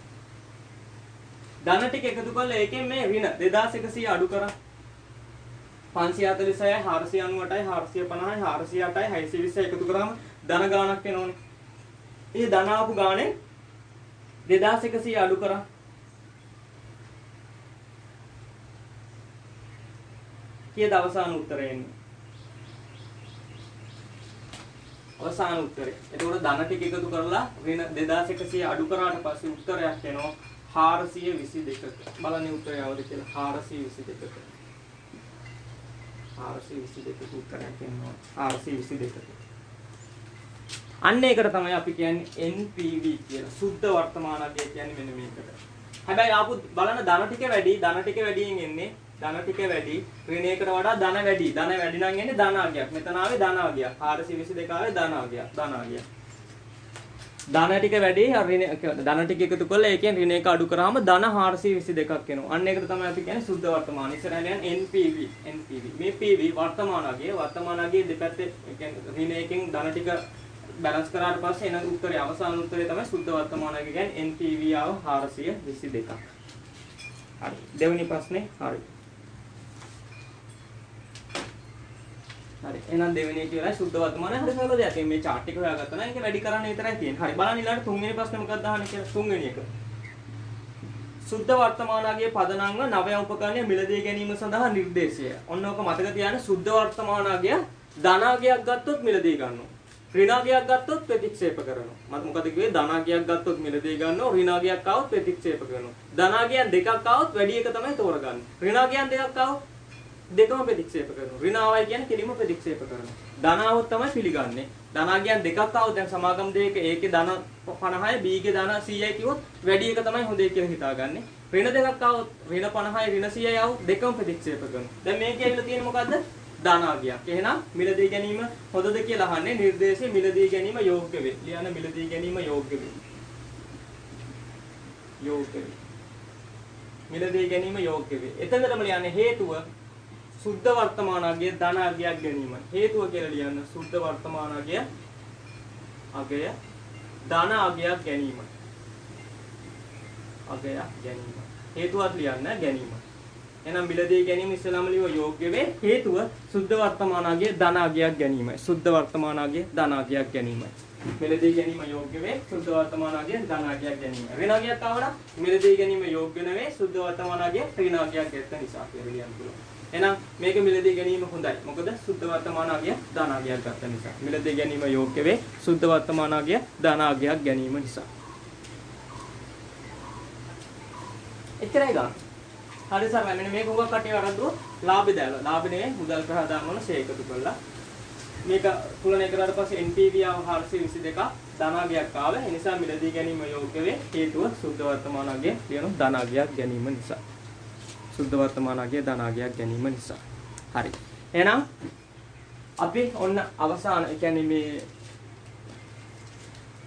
Speaker 1: ධන ටික එකතු කරලා ඒකෙන් මේ ඍණ 2100 අඩු කරන් 546යි 498යි 450යි 408යි 620යි එකතු කරාම ධන ගාණක් එනෝනේ ඒ ධන ආපු ගානේ 2100 අඩු කරා. කීයද අවසාන උත්තරය එන්නේ? අවසාන උත්තරේ. එතකොට ධන ටික එකතු කරලා ඍණ 2100 අඩු කරාට පස්සේ උත්තරයක් එනවා 422ක. බලන්න උත්තරය අවදි කියලා 422ක. 422ක උත්තරයක් එනවා 422ක. අන්න ඒකට තමයි අපි කියන්නේ NPV කියලා. සුද්ධ වර්තමානගය කියන්නේ මෙන්න මේකට. හැබැයි ආපු බලන්න ධන ටික වැඩියෙන් එන්නේ. ධන ටික වැඩි ඍණයකට වඩා ධන වැඩි. ධන වැඩි නම් එන්නේ ධනාගයක්. මෙතන ආවේ ධනාගයක්. 422 ආවේ ධනාගයක්. ධන ටික වැඩි ධන ටික එකතු කරලා ඒ කියන්නේ ඍණයක අඩු කරාම ධන 422ක් එනවා. අන්න ඒකට තමයි අපි කියන්නේ සුද්ධ වර්තමාන. ඉස්සරහට යන NPV. මේ PV වර්තමානගයේ දෙපැත්තේ කියන්නේ ඍණයකින් ධන ටික බැලන්ස් කරාට පස්සේ එන උත්තරේ අවසාන උත්තරේ තමයි සුද්ධ වර්තමානගය කියන්නේ NPV ආව 422ක්. හරි. දෙවෙනි ප්‍රශ්නේ හරි. හරි. එහෙනම් දෙවෙනි එක ඉවරයි සුද්ධ වර්තමානය හරි සරල දෙයක්. මේ chart එක හොයාගත්තා නම් ඒක වැඩි කරන්න විතරයි තියෙන්නේ. හරි. බලන්න ඊළඟට තුන්වෙනි ප්‍රශ්නේ මොකක්ද අහන්නේ කියලා. තුන්වෙනි එක. සුද්ධ වර්තමානගයේ පදනම්ව නවය උපකරණය මිලදී ගැනීම සඳහා නිර්දේශය. ඔන්න ඔක මතක තියාගන්න සුද්ධ වර්තමානගය ධනාගයක් ගත්තොත් මිලදී ගන්නවා. ඍණාගයක් ගත්තොත් ප්‍රතික්ෂේප කරනවා. මම මොකද කිව්වේ ධනාගයක් ගත්තොත් මිලදී ගන්නවා ඍණාගයක් ආවොත් ප්‍රතික්ෂේප කරනවා. ධනාගයන් දෙකක් ආවොත් වැඩි එක තමයි තෝරගන්නේ. ඍණාගයන් දෙකක් ආවොත් දෙකම ප්‍රතික්ෂේප කරනවා. ඍණාවයි කියන්නේ කෙලින්ම ප්‍රතික්ෂේප කරනවා. ධනාවොත් තමයි පිළිගන්නේ. ධනාගයන් දෙකක් ආවොත් දැන් සමාගම් දෙකක ඒකේ ධන 50යි B ගේ ධන 100යි කිව්වොත් වැඩි එක තමයි හොඳයි කියලා හිතාගන්නේ. ඍණ දෙකක් ආවොත් ඍණ 50යි ඍණ 100යි ආවොත් දෙකම ප්‍රතික්ෂේප කරනවා. දැන් මේකේ ඇවිල්ලා තියෙන්නේ මොකද්ද? ධනාගයක්. එහෙනම් මිලදී ගැනීම හොඳද කියලා අහන්නේ නිර්දේශයේ මිලදී ගැනීම යෝග්‍ය වේ. ලියන මිලදී ගැනීම යෝග්‍ය වේ. යෝග්‍ය වේ. මිලදී ගැනීම යෝග්‍ය වේ. එතනටම ලියන්නේ හේතුව සුද්ධ වර්තමානගයේ ධනාගයක් ගැනීම. හේතුව කියලා ලියන්න සුද්ධ වර්තමානගය අගය ධනාගයක් ගැනීම. අගය ගැනීම. හේතුවත් ලියන්න ගැනීම. එහෙනම් මිලදී ගැනීම ඉස්සලාම ලියව යෝග්‍ය වේ. හේතුව සුද්ධ වර්තමානගයේ ධනාගයක් ගැනීමයි. සුද්ධ වර්තමානගයේ ධනාගයක් ගැනීමයි. මිලදී ගැනීම යෝග්‍ය වේ. සුද්ධ වර්තමානගයේ ධනාගයක් ගැනීම. ඍණාගයක් ආවනම් මිලදී ගැනීම යෝග්‍ය නෙවේ. සුද්ධ වර්තමානගයේ ඍණාගයක් ඇත්ත නිසා කියලා ලියන්න පුළුවන්. එහෙනම් මේක මිලදී ගැනීම හොඳයි. මොකද සුද්ධ වර්තමානගයේ ධනාගයක් ගත්ත නිසා. මිලදී ගැනීම යෝග්‍ය වේ. සුද්ධ වර්තමානගයේ ධනාගයක් ගැනීම නිසා. එච්චරයි ගන්න. හරි සර් මෙන්න මේක උගක් කටිය වරද්දුව ලාභය දාලා. ලාභය නෙවෙයි මුදල් ප්‍රහදාන වල ෂේ එකතු කරලා. මේක තුලනය කරාට පස්සේ NPV ආව 422ක් ධනාගයක් ආවේ. ඒ නිසා මිලදී ගැනීම යෝග්‍ය වේ. හේතුව සුද්ධ වර්තමානගයේ ලියන ධනාගයක් ගැනීම නිසා. සුද්ධ වර්තමානගයේ ධනාගයක් ගැනීම නිසා. හරි. එහෙනම් අපි ඔන්න අවසාන ඒ කියන්නේ මේ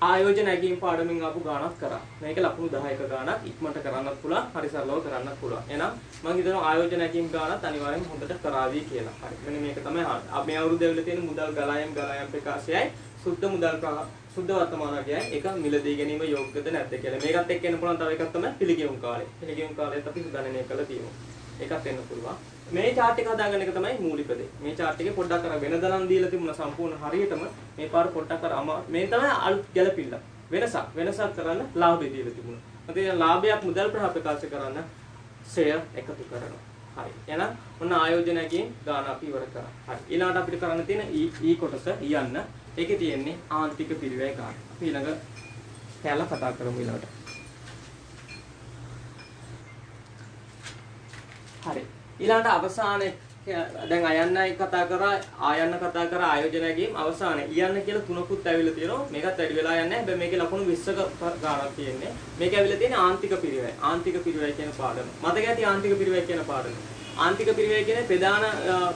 Speaker 1: ආයෝජන ඇගීම් පාඩමින් ආපු ගාණක් කරා. මේක ලකුණු 10ක ගාණක් ඉක්මනට කරන්නත් පුළුවන්, හරි සරලව කරන්නත් පුළුවන්. එහෙනම් මම හිතනවා ආයෝජන ඇගීම් ගාණත් අනිවාර්යෙන් හොඳට කරાવી කියලා. හරි. මෙන්න මේක තමයි මේ අවුරුද්දේ ඇවිල්ලා තියෙන මුදල් ගලායම් ප්‍රකාශයයි සුද්ධ වර්තමානගයයි එක මිලදී ගැනීම යෝග්‍යද නැද්ද කියලා. මේකත් එක්ක එන්න පුළුවන් තව එකක් තමයි පිළිගෙවුම් කාලය. පිළිගෙවුම් කාලයත් අපි ගණනය කරලා තියෙනවා. ඒකත් එන්න පුළුවන්. මේ chart එක හදාගන්න එක තමයි මූලික දේ. මේ chart එකේ පොඩ්ඩක් අර වෙනදනම් දීලා තිබුණා සම්පූර්ණ හරියටම මේ පාර පොඩ්ඩක් අර මේ තමයි අලුත් ගැලපිල්ල. වෙනසක් කරන්න ලාභය දීලා තිබුණා. මතේ ලාභයක් මුදල් ප්‍රකාශ කරන්න ෂෙයා එකතු කරනවා. හරි. එහෙනම් ඔන්න ආයෝජනයකින් ගාන අපි ඉවර කරා. හරි. ඊළඟට අපිට කරන්න තියෙන ඊ කොටස යන්න. ඒකේ තියෙන්නේ ආන්තික පිරිවැය ගාන. අපි ඊළඟ කැල කතා කරමු ඊළඟට. හරි. ඊළඟට අවසානයේ දැන් අයන්නයි කතා කරා ආයන්න කතා කරා ආයෝජනයකින් අවසානයේ යන්න කියලා තුනකුත් ඇවිල්ලා තියෙනවා. මේකත් වැඩි වෙලා යන්නේ නැහැ. හැබැයි මේකේ ලකුණු 20ක ගානක් තියෙන්නේ. මේක ඇවිල්ලා තියෙන්නේ ආන්තික පිරිවැය. ආන්තික පිරිවැය කියන පාඩම. මතක ඇති ආන්තික පිරිවැය කියන පාඩම. ආන්තික පිරිවැය කියන්නේ ප්‍රධාන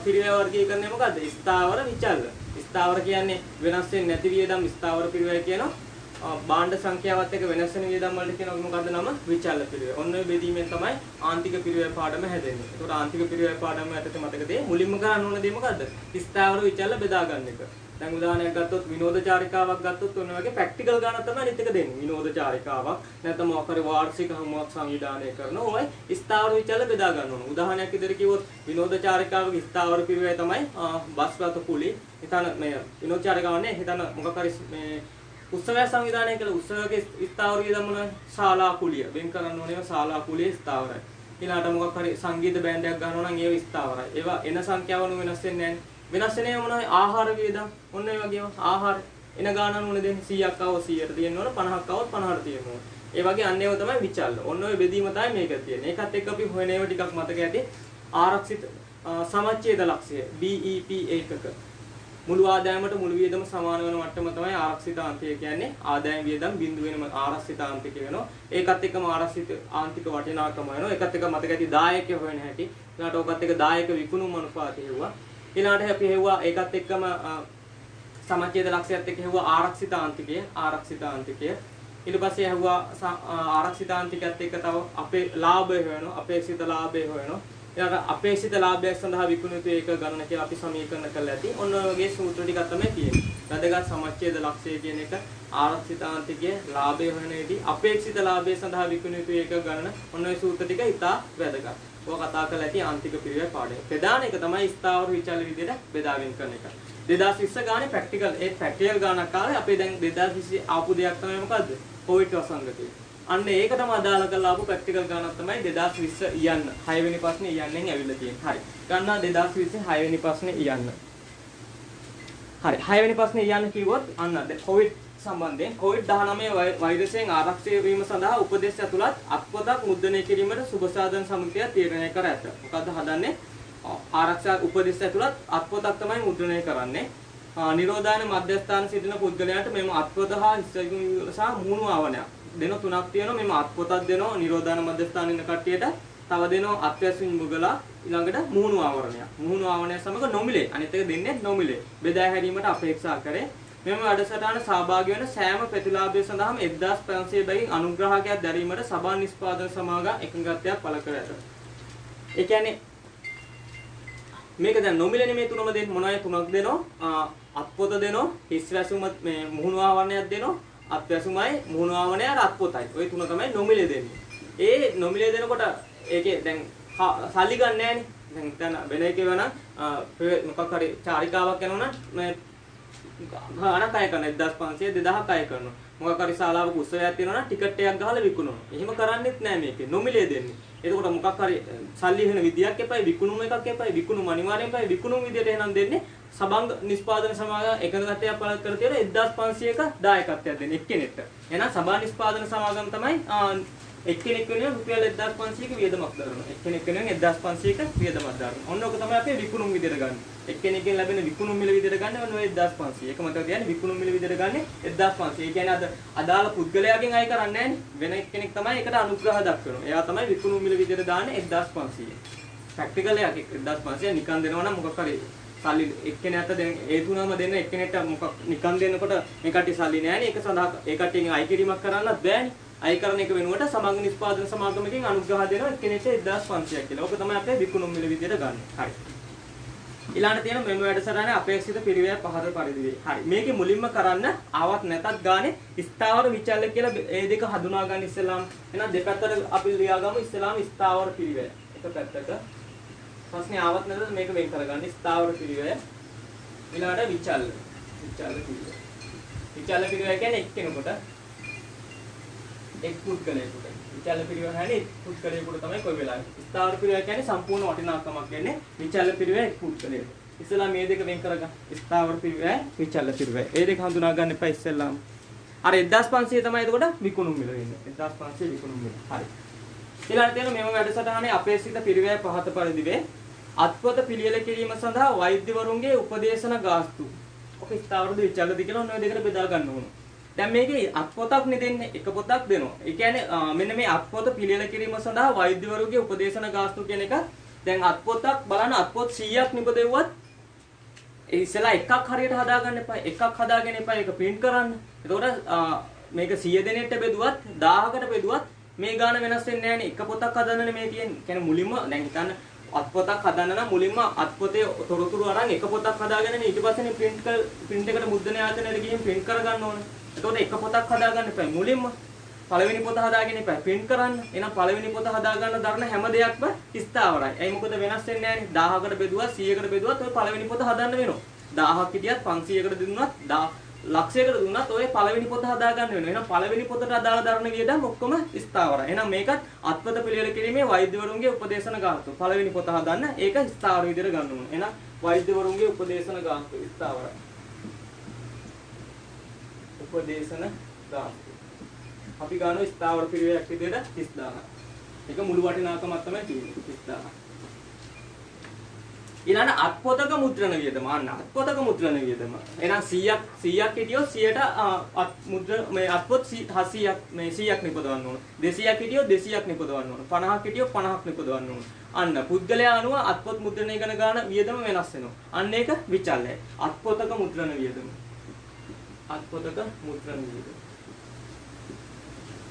Speaker 1: පිරිවැය වර්ගීකරණය මොකද්ද? ස්ථාවර විචල්ල. ස්ථාවර කියන්නේ වෙනස් වෙන්නේ නැති වියදම් ස්ථාවර පිරිවැය කියනවා. භාණ්ඩ සංඛ්‍යාවත් එක්ක වෙනස් වෙන වියදම් වලට කියන මොකද්ද නම? විචල්ල පිරිවැය. ඔන්න ඔය බෙදීමෙන් තමයි ආන්තික පිරිවැය පාඩම හැදෙන්නේ. ඒකට ආන්තික පිරිවැය පාඩම යටතේ මතකද මුලින්ම කරන්න ඕන දේ මොකද්ද? ස්ථාවර විචල්ල බෙදා ගන්න එක. දැන් උදාහරණයක් ගත්තොත් විනෝද චාරිකාවක් ගත්තොත් ඔන්න වගේ ප්‍රැක්ටිකල් ගානක් තමයි අනිත් එක දෙන්නේ. විනෝද චාරිකාවක් නැත්නම් මොකක් හරි වාර්ෂික හමුවක් සංවිධානය කරනවා. ඔය ස්ථාවර විචල්ල බෙදා ගන්න ඕන. උදාහරණයක් විදිහට කිව්වොත් විනෝද චාරිකාවක ස්ථාවර පිරිවැය තමයි බස් රථ කුලී. හිතන මේ විනෝද චාරිකාවනේ හිතන මොකක් හරි මේ උත්සවය සංවිධානය කළ උත්සවයේ ස්ථාවර වියදම් මොනවද? ශාලා කුලිය. වෙන් කරන්න ඕනේ ශාලා කුලිය ස්ථාවරයි. ඊළාට මොකක් හරි සංගීත බෑන්ඩයක් ගන්නවා නම් ඒව ස්ථාවරයි. ඒවා එන සංඛ්‍යාව වෙනස් වෙන්නේ නැහැ. වෙනස් වෙන්නේ මොනවද? ආහාර වියදම්. ඔන්න ඒ වගේම ආහාර එන ගානන මොන දෙන්නේ 100ක් આવොත් 100ට තියෙන්න ඕන 50ක් આવොත් 50ට තියෙන්න ඕන. ඒ වගේ අන්න ඒව තමයි විචල්ල. ඔන්න ඔය බෙදීම තමයි මේක තියෙන්නේ. ඒකත් එක්ක අපි හොයන ඒවා ටිකක් මතක ඇති. ආරක්ෂිත සමච්ඡේද ලක්ෂ්‍ය BEP ඒකක. මුළු ආදායමට මුළු වියදම සමාන වෙන මට්ටම තමයි ආරක්ෂිත ආන්තික කියන්නේ. ආදායම වියදම් බිඳු වෙනම ආරක්ෂිත ආන්තික වෙනවා. ඒකත් එක්කම ආරක්ෂිත ආන්තික වටිනාකම වෙනවා. ඒකත් එක්ක මතක ඇති දායකය හොයන හැටි. ඊළාට ඔකත් එක්ක දායක විකුණුම් අනුපාතය හෙව්වා. ඊළාට අපි හෙව්වා ඒකත් එක්කම සමච්ඡේද ලක්ෂ්‍යයත් එක්ක හෙව්වා ආරක්ෂිත ආන්තිකය. ආරක්ෂිත ආන්තිකය. ඊට පස්සේ හෙව්වා ආරක්ෂිත ආන්තිකයත් එක්ක තව අපේ ලාභය හොයනවා. අපේක්ෂිත ලාභය හොයනවා. ඊළඟ අපේක්ෂිත ලාභයක් සඳහා විකුණු යුතු ඒක ගණන කියලා අපි සමීකරණ කරලා ඇති. ඔන්න ඔය වගේ සූත්‍ර ටිකක් තමයි තියෙන්නේ. වැදගත් සමච්ඡේද ලක්ෂ්‍ය කියන එක ආරක්ෂිත ආන්තිකයේ ලාභය හොයන විදි අපේක්ෂිත ලාභය සඳහා විකුණු යුතු ඒක ගණන ඔන්න ඔය සූත්‍ර ටික ඉතා වැදගත්. ඔය කතා කරලා ඇති ආන්තික පිරිවෙන් පාඩේ. ප්‍රධාන එක තමයි ස්ථාවර විචල්‍ය විදිහට බෙදාගෙන කරන එක. 2020 ගානේ ප්‍රැක්ටිකල් ප්‍රැක්ටිකල් ගානක් කාලේ අපි දැන් 2020 ආපු දෙයක් තමයි මොකද්ද? කොවිඩ් වසංගතය. අන්න ඒකටම අදාළ කරලා ආපු ප්‍රැක්ටිකල් ගානක් තමයි 2020 යන්න. 6 වෙනි ප්‍රශ්නේ යන්නෙන් ඇවිල්ලා තියෙන්නේ. හරි. ගන්නවා 2020 6 වෙනි ප්‍රශ්නේ යන්න. හරි. 6 වෙනි ප්‍රශ්නේ යන්න කිව්වොත් අන්න දැන් කොවිඩ් සම්බන්ධයෙන් COVID-19 වෛරසයෙන් ආරක්ෂා වීම සඳහා උපදෙස් ඇතුළත් අත්පොතක් මුද්‍රණය කිරීමට සුබ සාධන සමිතිය තීරණය කර ඇත. මොකද්ද හදන්නේ? ආරක්ෂා උපදෙස් ඇතුළත් අත්පොතක් තමයි මුද්‍රණය කරන්නේ. නිරෝධායන මධ්‍යස්ථාන සිටින පුද්ගලයාට මෙම අත්පොත හා සහ මූණු ආවනයක් දෙන තුනක් තියෙනවා. මෙම අත්පොතක් දෙනවා නිරෝධායන මධ්‍යස්ථාන ඉන්න කට්ටියට. තව දෙනවා අත්‍යවශ්‍ය මුගලා ඊළඟට මූණු ආවරණයක්. මූණු ආවරණය සමග නොමිලේ. අනිත් එක දෙන්නේ නොමිලේ. බෙදා හැරීමට අපේක්ෂා කරේ. මෙම වැඩසටහන සහභාගී වෙන සෑම ප්‍රතිලාභය සඳහාම 1500 බැගින් අනුග්‍රහකයක් දැරීමට සභා නිෂ්පාදන සමාගම් එකඟතාවයක් පළ කර ඇත. ඒ කියන්නේ මේක දැන් නොමිලේ නෙමෙයි තුනම දෙන්නේ මොනවයි තුනක් දෙනවා අත්පොත දෙනවා හිස් වැසුම මේ මුහුණු ආවරණයක් දෙනවා අත්වැසුමයි මුහුණු ආවරණය අත්පොතයි. ওই තුන තමයි නොමිලේ දෙන්නේ. ඒ නොමිලේ දෙනකොට ඒකේ දැන් සල්ලි ගන්න නෑනේ. දැන් හිතන්න වෙන එකේ වනම් මොකක් හරි චාරිකාවක් යනවා නම් ගානක් අය කරන 1500 2000ක් අය කරනවා. මොකක් හරි ශාලාවක උත්සවයක් තියෙනවා නම් ටිකට් එකක් ගහලා විකුණනවා. එහෙම කරන්නේත් නෑ මේකේ. නොමිලේ දෙන්නේ. එතකොට මොකක් හරි සල්ලි වෙන විදියක් එපයි විකුණුම එකක් එපයි විකුණුම අනිවාර්යෙන් එපයි විකුණුම විදියට එහෙනම් දෙන්නේ සබංග නිෂ්පාදන සමාගම එකඟතාවයක් පළ කර තියෙන 1500ක දායකත්වයක් දෙන්නේ එක්කෙනෙක්ට. එහෙනම් සභා නිෂ්පාදන සමාගම තමයි එක්කෙනෙක් වෙනුවෙන් රුපියල් 1500ක වියදමක් දරනවා. එක්කෙනෙක් වෙනුවෙන් 1500ක වියදමක් දරනවා. ඔන්න ඔක තමයි අපි විකුණුම් විදියට ගන්න. එක්කෙනෙක්ගෙන් ලැබෙන විකුණුම් මිල විදියට ගන්න ඔන්න ඔය 1500. ඒක මතක තියාගන්න විකුණුම් මිල විදියට ගන්න 1500. ඒ කියන්නේ අද අදාළ පුද්ගලයාගෙන් අය කරන්නේ නැහැනේ. වෙන එක්කෙනෙක් තමයි ඒකට අනුග්‍රහ දක්වනවා. එයා තමයි විකුණුම් මිල විදියට දාන්නේ 1500. ප්‍රැක්ටිකල් එකක් 1500 නිකන් දෙනවා නම් මොකක් හරි සල්ලි එක්කෙනාට දැන් ඒ තුනම දෙන්න එක්කෙනෙක්ට මොකක් නිකන් දෙන්නකොට මේ කට්ටිය සල්ලි නැහැනේ. ඒක සඳහා ඒ කට්ටියගෙන් අය කිරීමක් කරන්නත් බෑනේ. අය කරන එක වෙනුවට සමග නිෂ්පාදන සමාගමකින් අනුග්‍රහ දෙනවා එක්කෙනෙක්ට 1500ක් කියලා. ඕක තමයි අපේ විකුණුම් මිල විදියට ගන්න. හරි. ඊළඟට තියෙන මෙම වැඩසටහනේ අපේක්ෂිත පිරිවැය පහත පරිදි වේ. හරි. මේකේ මුලින්ම කරන්න ආවත් නැතත් ගානේ ස්ථාවර විචල්‍ය කියලා ඒ දෙක හඳුනා ගන්න ඉස්සෙල්ලාම එහෙනම් දෙපැත්තට අපි ලියාගමු ඉස්සෙල්ලාම ස්ථාවර පිරිවැය. එක පැත්තක ප්‍රශ්නේ ආවත් නැතත් මේක වෙන් කරගන්න ස්ථාවර පිරිවැය. ඊළඟට විචල්‍ය. විචල්‍ය පිරිවැය. විචල්‍ය පිරිවැය කියන්නේ එක්කෙනෙකුට එක් පුද්ගලයෙකුට. විචල්‍ය පිරිවැය හැනේ එක් පුද්ගලයෙකුට තමයි කොයි වෙලාවෙ. ස්ථාවර පිරිවැය කියන්නේ සම්පූර්ණ වටිනාකමක් කියන්නේ විචල්‍ය පිරිවැය එක් පුද්ගලයෙකුට. ඉස්සෙල්ලා මේ දෙක වෙන් කරගන්න. ස්ථාවර පිරිවැය විචල්‍ය පිරිවැය. ඒ දෙක හඳුනා ගන්න එපා ඉස්සෙල්ලාම. අර 1500 තමයි එතකොට විකුණුම් මිල වෙන්නේ. 1500 විකුණුම් මිල. හරි. ඊළඟට තියෙන මෙම වැඩසටහනේ අපේක්ෂිත පිරිවැය පහත පරිදි වේ. අත්පොත පිළියෙල කිරීම සඳහා වෛද්‍යවරුන්ගේ උපදේශන ගාස්තු. ඔක ස්ථාවරද විචල්‍යද කියලා ඔන්න ඔය දෙකට බෙදා ගන්න ඕන. දැන් මේකේ අත්පොතක් නේ දෙන්නේ එක පොතක් දෙනවා. ඒ කියන්නේ මෙන්න මේ අත්පොත පිළියෙල කිරීම සඳහා වෛද්‍යවරුන්ගේ උපදේශන ගාස්තු කියන එක දැන් අත්පොතක් බලන්න අත්පොත් 100ක් නිබදෙව්වත් ඒ ඉස්සලා එකක් හරියට හදාගන්න එපා. එකක් හදාගෙන එපා ඒක print කරන්න. එතකොට මේක 100 දෙනෙක්ට බෙදුවත් 1000කට බෙදුවත් මේ ගාන වෙනස් වෙන්නේ නැහැ නේ. එක පොතක් හදන්නනේ මේ තියෙන්නේ. කියන්නේ මුලින්ම දැන් හිතන්න අත්පොතක් හදන්න නම් මුලින්ම අත්පොතේ තොරතුරු අරන් එක පොතක් හදාගෙන ඊට පස්සේ print එකට මුද්‍රණය ආයතනයට ගිහින් print කරගන්න ඕනේ. එතකොට එක පොතක් හදාගන්න එපා. මුලින්ම පළවෙනි පොත හදාගෙන එපා. print කරන්න. එහෙනම් පළවෙනි පොත හදාගන්න දරන හැම දෙයක්ම ස්ථාවරයි. ඒ මොකද වෙනස් වෙන්නේ නැහැ නේ. 1000කට බෙදුවත් 100කට බෙදුවත් ඔය පළවෙනි පොත හදන්න වෙනවා. 1000ක් හිටියත් 500කට දුන්නත් ලක්ෂයකට දුන්නත් ඔය පළවෙනි පොත හදාගන්න වෙනවා. එහෙනම් පළවෙනි පොතට අදාළ දරන වියදම් ඔක්කොම ස්ථාවරයි. එහෙනම් මේකත් අත්පොත පිළිවෙල කිරීමේ වෛද්‍යවරුන්ගේ උපදේශන ගාස්තු. පළවෙනි පොත හදන්න ඒක ස්ථාවර විදිහට ගන්න ඕනේ. එහෙනම් වෛද්‍යවරුන්ගේ උපදේශන ගාස්තු ස්ථාවරයි. උපදේශන ගාස්තු. අපි ගන්නවා ස්ථාවර පිළිවෙලක් විදිහට 30000. ඒක මුළු වටිනාකමක් තමයි තියෙන්නේ 30000. ඊළඟ අත්පොතක මුද්‍රණ වියදම. අන්න අත්පොතක මුද්‍රණ වියදම. එහෙනම් 100ක් හිටියොත් 100ට අත් මුද්‍ර මේ අත්පොත් 700ක් මේ 100ක් නිපදවන්න ඕන. 200ක් හිටියොත් 200ක් නිපදවන්න ඕන. 50ක් හිටියොත් 50ක් නිපදවන්න ඕන. අන්න පුද්ගලයා අනුව අත්පොත් මුද්‍රණය කරන ගාන වියදම වෙනස් වෙනවා. අන්න ඒක විචල්‍යයි. අත්පොතක මුද්‍රණ වියදම. අත්පොතක මුද්‍රණ වියදම.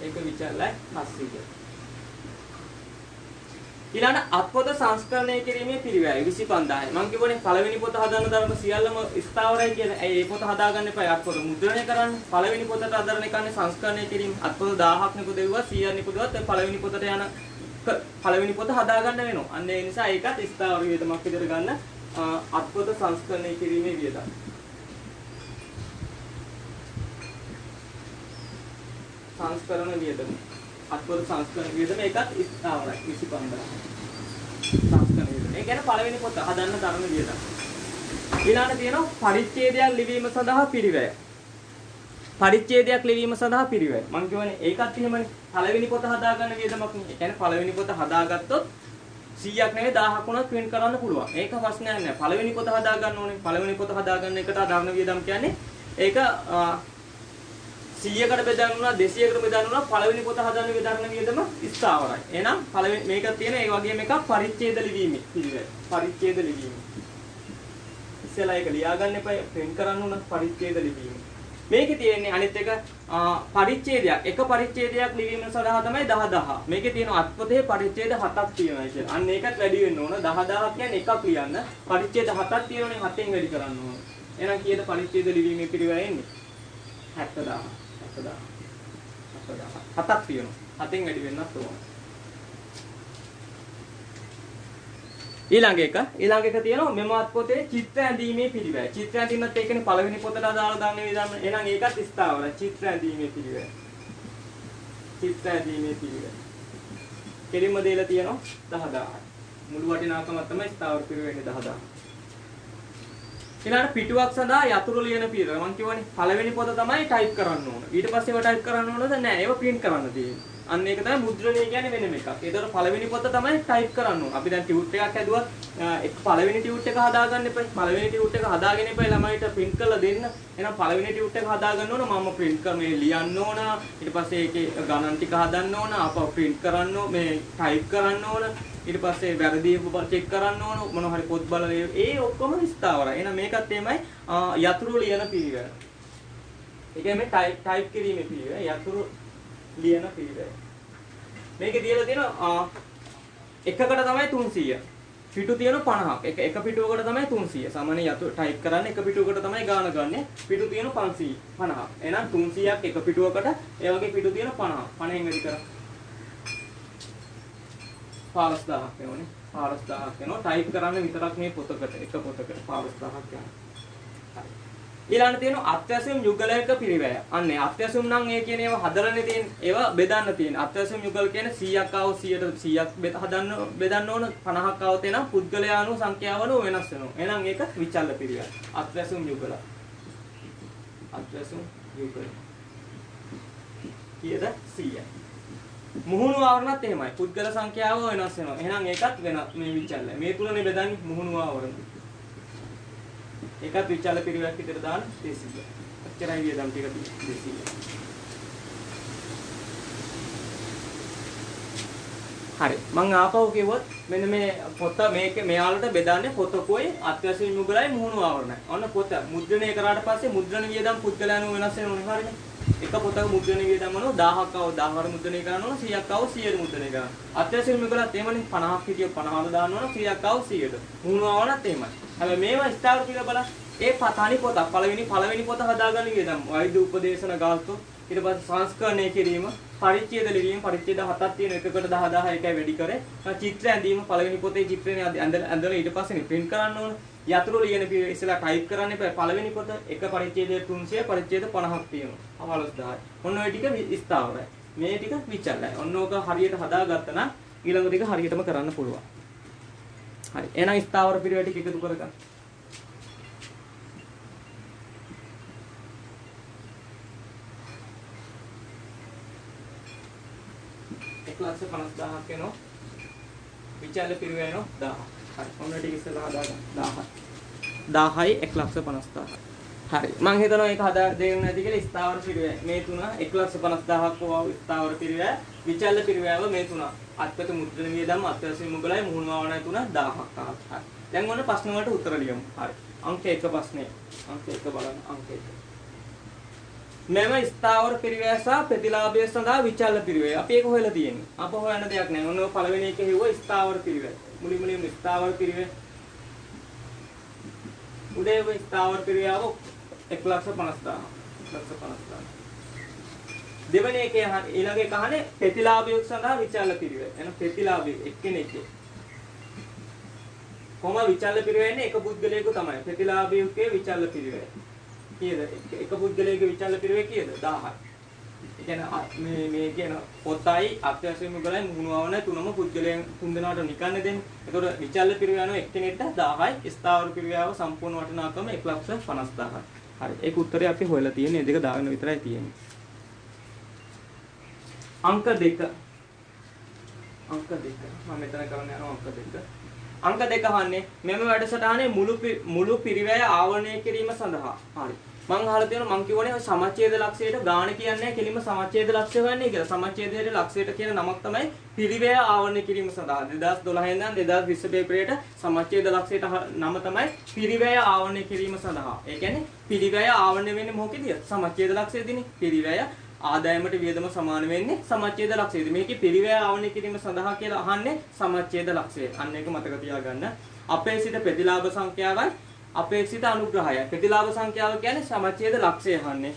Speaker 1: ඒක විචල්‍යයි 700. ඊළඟ අත්පොත සංස්කරණය කිරීමේ පිරිවැය 25000යි. මම කියවනේ පළවෙනි පොත හදන්න තරම සියල්ලම ස්ථාවරයි කියලා. ඒ පොත හදාගන්න එපා. අත්පොත මුද්‍රණය කරන්න. පළවෙනි පොතට අදාළ එකන්නේ සංස්කරණය කිරීම. අත්පොත 1000ක් නිපදෙවුවා 100ක් නිපදෙවුවත් පළවෙනි පොතට යන පළවෙනි පොත හදාගන්න වෙනවා. අන්න ඒ නිසා ඒකත් ස්ථාවර වියදමක් විදිහට ගන්න අත්පොත සංස්කරණය කිරීමේ වියදම. සංස්කරණ වියදම. අත්පොත සංස්කරණ වියදම ඒකත් ස්ථාවරයි 25000. සංස්කරණ වියදම. ඒ කියන්නේ පළවෙනි පොත හදන්න තරම වියදම. ඊළඟට තියෙනවා පරිච්ඡේදයක් ලිවීම සඳහා පිරිවැය. පරිච්ඡේදයක් ලිවීම සඳහා පිරිවැය. මම කියවනේ ඒකත් එහෙමනේ. පළවෙනි පොත හදාගන්න වියදමක් නේ. ඒ කියන්නේ පළවෙනි පොත හදාගත්තොත් 100ක් නෙවෙයි 1000ක් වුණත් print කරන්න පුළුවන්. ඒක ප්‍රශ්නයක් නෑ. පළවෙනි පොත හදාගන්න ඕනේ. පළවෙනි පොත හදාගන්න එකට අදාළ වියදම් කියන්නේ ඒක 100කට බෙදන්නුනා 200කට බෙදන්නුනා පළවෙනි පොත හදන්න විතරන වියදම ස්ථාවරයි. එහෙනම් පළවෙනි මේක තියෙන ඒ වගේම එකක් පරිච්ඡේද ලිවීම පිළිවෙල. පරිච්ඡේද ලිවීම. ඉස්සෙල්ලා ඒක ලියාගන්න එපා print කරන්න උන පරිච්ඡේද ලිවීම. මේකේ තියෙන්නේ අනිත් එක පරිච්ඡේදයක්. එක පරිච්ඡේදයක් ලිවීම සඳහා තමයි 10000. මේකේ තියෙන අත්පොතේ පරිච්ඡේද 7ක් තියෙනවා කියලා. අන්න ඒකත් වැඩි වෙන්න ඕන. 10000 කියන්නේ එකක් ලියන්න. පරිච්ඡේද 7ක් තියෙනවනේ 7ෙන් වැඩි කරන්න ඕන. එහෙනම් කීයද පරිච්ඡේද ලිවීමේ පිළිවෙල එන්නේ? 70000. 7ක් තියෙනවා. 7ෙන් වැඩි වෙන්නත් ඕන. ඊළඟ එක තියෙනවා මෙම අත්පොතේ චිත්‍ර ඇඳීමේ පිළිවෙල. චිත්‍ර ඇඳීමත් ඒකනේ පළවෙනි පොතට අදාළ ගන්න විදිහම. එහෙනම් ඒකත් ස්ථාවරයි. චිත්‍ර ඇඳීමේ පිළිවෙල. චිත්‍ර ඇඳීමේ පිළිවෙල. කෙලින්ම දෙලා තියෙනවා 10000. මුළු වටිනාකම තමයි ස්ථාවර පිළිවෙලේ 10000. ඊළඟ පිටුවක් සඳහා යතුරු ලියන පිළිවෙල. මම කියවනේ පළවෙනි පොත තමයි ටයිප් කරන්න ඕන. ඊට පස්සේ ඒව ටයිප් කරන්න ඕනද නැහැ. ඒව print කරන්න තියෙන්නේ. අන්න ඒක තමයි මුද්‍රණය කියන්නේ වෙනම එකක්. ඒතර පළවෙනි පොත තමයි ටයිප් කරන්න ඕන. අපි දැන් ටියුට් එකක් හැදුවත් පළවෙනි ටියුට් එක හදාගන්න එපා. පළවෙනි ටියුට් එක හදාගෙන එපා ළමයිට print කරලා දෙන්න. එහෙනම් පළවෙනි ටියුට් එක හදාගන්න ඕන. මම print කර මේ ලියන්න ඕන. ඊට පස්සේ ඒකේ ගණන් ටික හදන්න ඕන. ආපහු print කරන්න ඕන. මේ ටයිප් කරන්න ඕන. ඊට පස්සේ වැරදි චෙක් කරන්න ඕන. මොන හරි පොත් බලලා ඒ ඔක්කොම ස්ථාවරයි. එහෙනම් මේකත් එමයයි යතුරු ලියන පිළිවෙල. ඒ කියන්නේ ටයිප් කිරීමේ පිළිවෙල. යතුරු ලියන පිළිවෙල. මේකේ දීලා තියෙනවා එකකට තමයි 300. පිටු තියෙනවා 50ක්. එක පිටුවකට තමයි 300. සාමාන්‍ය යතු ටයිප් කරන්නේ එක පිටුවකට තමයි ගාන ගන්නෙ. පිටු තියෙනවා 50ක්. එහෙනම් 300ක් එක පිටුවකට ඒ වගේ පිටු තියෙනවා 50. 50න් වැඩි කරා 15000ක් වෙනවනේ. 15000ක් වෙනවා. ටයිප් කරන්න විතරක් මේ පොතකට එක පොතකට 15000ක් යනවා. ඊළඟට තියෙනවා අත්‍යවශ්‍යම යුගලයක පිරිවැය. අන්නේ අත්‍යවශ්‍යම නම් ඒ කියන්නේ ඒවා හදලානේ තියෙන්නේ. ඒවා බෙදන්න තියෙන. අත්‍යවශ්‍යම යුගල කියන්නේ 100ක් ආවොත් 100ක් හදන්න බෙදන්න ඕන. 50ක් ආවොත් එනම් පුද්ගලයා අනුව සංඛ්‍යාව අනුව වෙනස් වෙනවා. එහෙනම් ඒක විචල්්‍ය පිරිවැය. අත්‍යවශ්‍යම යුගල. අත්‍යවශ්‍යම යුගල. කීයද? 100යි. මුහුණු ආවරණත් එහෙමයි. පුද්ගල සංඛ්‍යාව වෙනස් වෙනවා. එහෙනම් ඒකත් වෙනස් මේ විචල්්‍ය. මේ තුනනේ බෙදන්නේ මුහුණු ආවරණ. ඒකත් විචල්්‍ය පිරිවැයක් විතර දාන 200. ඔච්චරයි වියදම් ටික 200. හරි. මම ආපහු කිව්වොත් මෙන්න මේ පොත මේක මෙයාලට බෙදන්නේ පොතකෝයි අත්‍යවශ්‍ය යුගලයි මුහුණු ආවරණයි. ඔන්න පොත මුද්‍රණය කරාට පස්සේ මුද්‍රණ වියදම් පුද්ගලයන්ව වෙනස් වෙනවනේ හරිනේ. එක පොතක මුද්‍රණ වියදම් වල 1000ක් ආව 1000කට මුද්‍රණය කරන්න ඕන 100ක් ආව 100ට මුද්‍රණය කරන්න. අත්‍යවශ්‍ය යුගලත් එහෙමනේ 50ක් හිටියොත් 50ට දාන්න ඕන 100ක් ආව 100ට. මුහුණු ආවරණත් එහෙමයි. හැබැයි මේවා ස්ථාවර කියලා බලන්න. ඒ තනි පොත පළවෙනි පොත හදාගන්න වියදම් වෛද්‍ය උපදේශන ගාස්තු ඊට පස්සේ සංස්කරණය කිරීම, පරිච්ඡේද ලිවීම, පරිච්ඡේද 7ක් තියෙන එකකට 10 10 එකයි වැඩි කරේ. චිත්‍ර ඇඳීම පළවෙනි පොතේ චිත්‍රනේ ඇඳලා ඊට පස්සේ print කරන්න ඕන. යතුරු ලියන පිළිවෙල ඉස්සලා ටයිප් කරන්න එපා. පළවෙනි පොත එක පරිච්ඡේදයේ 300 පරිච්ඡේද 50ක් තියෙනවා. 15000. ඔන්න ඔය ටික ස්ථාවරයි. මේ ටික විචල්යයි. ඔන්න ඕක හරියට හදාගත්තා නම් ඊළඟ ටික හරියටම කරන්න පුළුවන්. හරි. එහෙනම් ස්ථාවර පිළිවෙල ටික එකතු කරගන්න. ක්ලාස් 50000ක් වෙනවා. විචල්‍ය පිළිවෙල වෙනවා 1000. හරි. ඔන්න ටික ඉස්සලා හදාගන්න. 1000යි 1,50,000. හරි. මම හිතනවා ඒක හදා දෙන්න නැති කියලා ස්ථාවර පිළිවෙල. මේ තුන 1,50,000ක් වව ස්ථාවර පිළිවෙල. විචල්‍ය පිළිවෙලව මේ තුන. අත්පත මුද්‍රණ වියදම් අත්‍යවශ්‍ය මුගලයි මුහුණු වාවනයි තුන 1000ක්. හරි. දැන් ඔන්න ප්‍රශ්න වලට උත්තර ලියමු. හරි. අංක 1 ප්‍රශ්නේ. අංක 1 බලන්න. අංක 1. මෙම ස්ථාවර පිරිවැය සහ ප්‍රතිලාභය සඳහා විචල්‍ය පිරිවැය. අපි ඒක හොයලා තියෙන්නේ. අප හොයන්න දෙයක් නැහැ. ඔන්න පළවෙනි එකේ හිව්ව ස්ථාවර පිරිවැය. මුලින්ම ස්ථාවර පිරිවැය. උදේව ස්ථාවර පිරිවැයව 1,50,000. 1,50,000. දෙවෙනි එකේ ඊළඟ එක අහන්නේ ප්‍රතිලාභය සඳහා විචල්‍ය පිරිවැය. එහෙනම් ප්‍රතිලාභය එක්කෙනෙක්ගේ. කොහොම විචල්‍ය පිරිවැය එන්නේ එක පුද්ගලයෙකු තමයි. ප්‍රතිලාභයේ විචල්‍ය පිරිවැය. කීයද? එක පුද්ගලයෙකුගේ විචල්‍ය පිරිවැය කීයද? 1000යි. ඒ කියන්නේ මේ කියන පොතයි අත්‍යවශ්‍ය මුගලයි මුහුණුවවන තුනම පුද්ගලයන් තුන් දෙනාට නිකන්න දෙන්නේ. ඒතකොට විචල්‍ය පිරිවැය යනවා එක්කෙනෙක්ට 1000යි. ස්ථාවර පිරිවැයව සම්පූර්ණ වටිනාකම 1,50,000යි. හරි. ඒක උත්තරේ අපි හොයලා තියෙන්නේ. මේ දෙක දාගෙන විතරයි තියෙන්නේ. අංක 2. අංක 2. මම මෙතන කරන්න යනවා අංක 2. අංක 2 අහන්නේ මෙම වැඩසටහනේ මුළු පිරිවැය ආවරණය කිරීම සඳහා. හරි. මං අහලා තියෙනවා මං කියවනේ සමච්ඡේද ලක්ෂයට ගාණ කියන්නේ කෙලින්ම සමච්ඡේද ලක්ෂය හොයන්නේ කියලා. සමච්ඡේදයේ ලක්ෂයට කියන නමක් තමයි පිරිවැය ආවරණය කිරීම සඳහා. 2012 ඉඳන් 2020 පේපරේට සමච්ඡේද ලක්ෂයට නම තමයි පිරිවැය ආවරණය කිරීම සඳහා. ඒ කියන්නේ පිරිවැය ආවරණය වෙන්නේ මොකෙදිද? සමච්ඡේද ලක්ෂයේදීනේ. පිරිවැය ආදායමට වියදම සමාන වෙන්නේ සමච්ඡේද ලක්ෂයේදී. මේකේ පිරිවැය ආවරණය කිරීම සඳහා කියලා අහන්නේ සමච්ඡේද ලක්ෂය. අන්න ඒක මතක තියාගන්න. අපේක්ෂිත ප්‍රතිලාභ සංඛ්‍යාවයි අපේක්ෂිත අනුග්‍රහයයි. ප්‍රතිලාභ සංඛ්‍යාව කියන්නේ සමච්ඡේද ලක්ෂය අහන්නේ.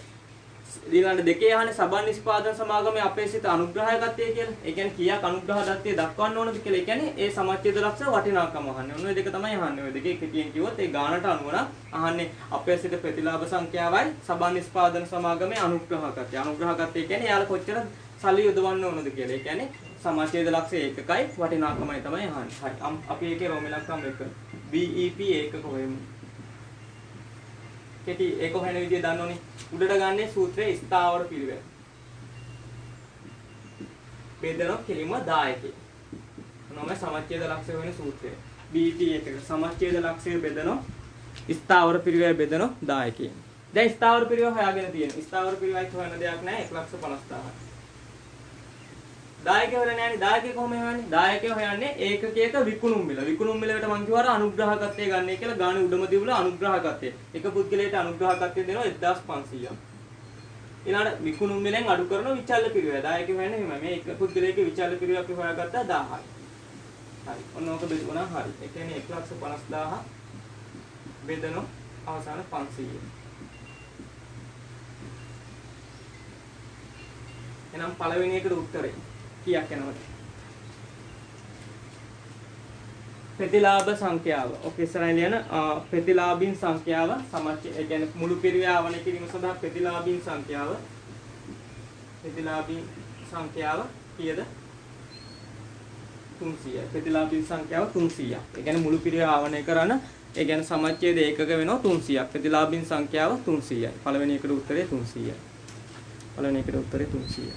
Speaker 1: ඊළඟ දෙකේ අහන්නේ සබන් නිෂ්පාදන සමාගමේ අපේක්ෂිත අනුග්‍රහය ගත්තේ කියලා. ඒ කියන්නේ කීයක් අනුග්‍රහ දත්තේ දක්වන්න ඕනද කියලා. ඒ කියන්නේ ඒ සමච්ඡේද ලක්ෂය වටිනාකම අහන්නේ. ඔන්න ඔය දෙක තමයි අහන්නේ. ඔය දෙකේ කෙටියෙන් කිව්වොත් ඒ ගානට අනුව නම් අහන්නේ අපේක්ෂිත ප්‍රතිලාභ සංඛ්‍යාවයි සබන් නිෂ්පාදන සමාගමේ අනුග්‍රහ ගත්තේ. අනුග්‍රහ ගත්තේ කියන්නේ යාළ කොච්චර සල්ලි යොදවන්න ඕනද කියලා. ඒ කියන්නේ සමච්ඡේද ලක්ෂය ඒකකයි වටිනාකමයි තමයි අහන්නේ. හරි. අපි ඒකේ රෝම ඉලක්කම් එක BEP ඒකක හොයමු. කෙටි ඒක හොයන විදිය දන්නෝනේ. උඩට ගන්නේ සූත්‍රයේ ස්ථාවර පිළිවෙල. බෙදනවා කෙලින්ම 10කේ. මොනවාම සමච්ඡේද ලක්ෂය වෙන සූත්‍රය. BEP එකක සමච්ඡේද ලක්ෂය බෙදනවා ස්ථාවර පිළිවෙල බෙදනවා 10කේ. දැන් ස්ථාවර පිළිවෙල හොයාගෙන තියෙනවා. ස්ථාවර පිළිවෙලයි හොයන දෙයක් නැහැ 1,50,000. 10කේ හොයන්නේ නැහැනේ. 10කේ කොහොම හොයන්නේ? 10කේ හොයන්නේ ඒකකයක විකුණුම් මිල. විකුණුම් මිලකට මං කිව්වා අර අනුග්‍රහකත්වය ගන්න කියලා ගානේ උඩම තිබුණා අනුග්‍රහකත්වය. එක පුද්ගලයාට අනුග්‍රහකත්වය දෙනවා 1500ක්. ඊළඟට විකුණුම් මිලෙන් අඩු කරන විචල්‍ය පිරිවැය. 10කේ හොයන්නේ එහෙමයි. මේ එක පුද්ගලයාගේ විචල්‍ය පිරිවැය අපි හොයාගත්තා 1000යි. හරි. ඔන්න ඕක බෙදුණා හරි. ඒ කියන්නේ 1,50,000 බෙදනවා අවසාන 500. එහෙනම් පළවෙනි එකට උත්තරේ කීයක් යනවද? ප්‍රතිලාභ සංඛ්‍යාව. ඔකේ ඉස්සරහින් ලියන ප්‍රතිලාභීන් සංඛ්‍යාව සමච්ඡේ ඒ කියන්නේ මුළු පිරිවැය ආවරණය කිරීම සඳහා ප්‍රතිලාභීන් සංඛ්‍යාව කීයද? 300යි. ප්‍රතිලාභීන් සංඛ්‍යාව 300ක්. ඒ කියන්නේ මුළු පිරිවැය ආවරණය කරන ඒ කියන්නේ සමච්ඡේද ඒකක වෙනවා 300ක්. ප්‍රතිලාභීන් සංඛ්‍යාව 300යි. පළවෙනි එකට උත්තරේ 300යි. පළවෙනි එකට උත්තරේ 300යි.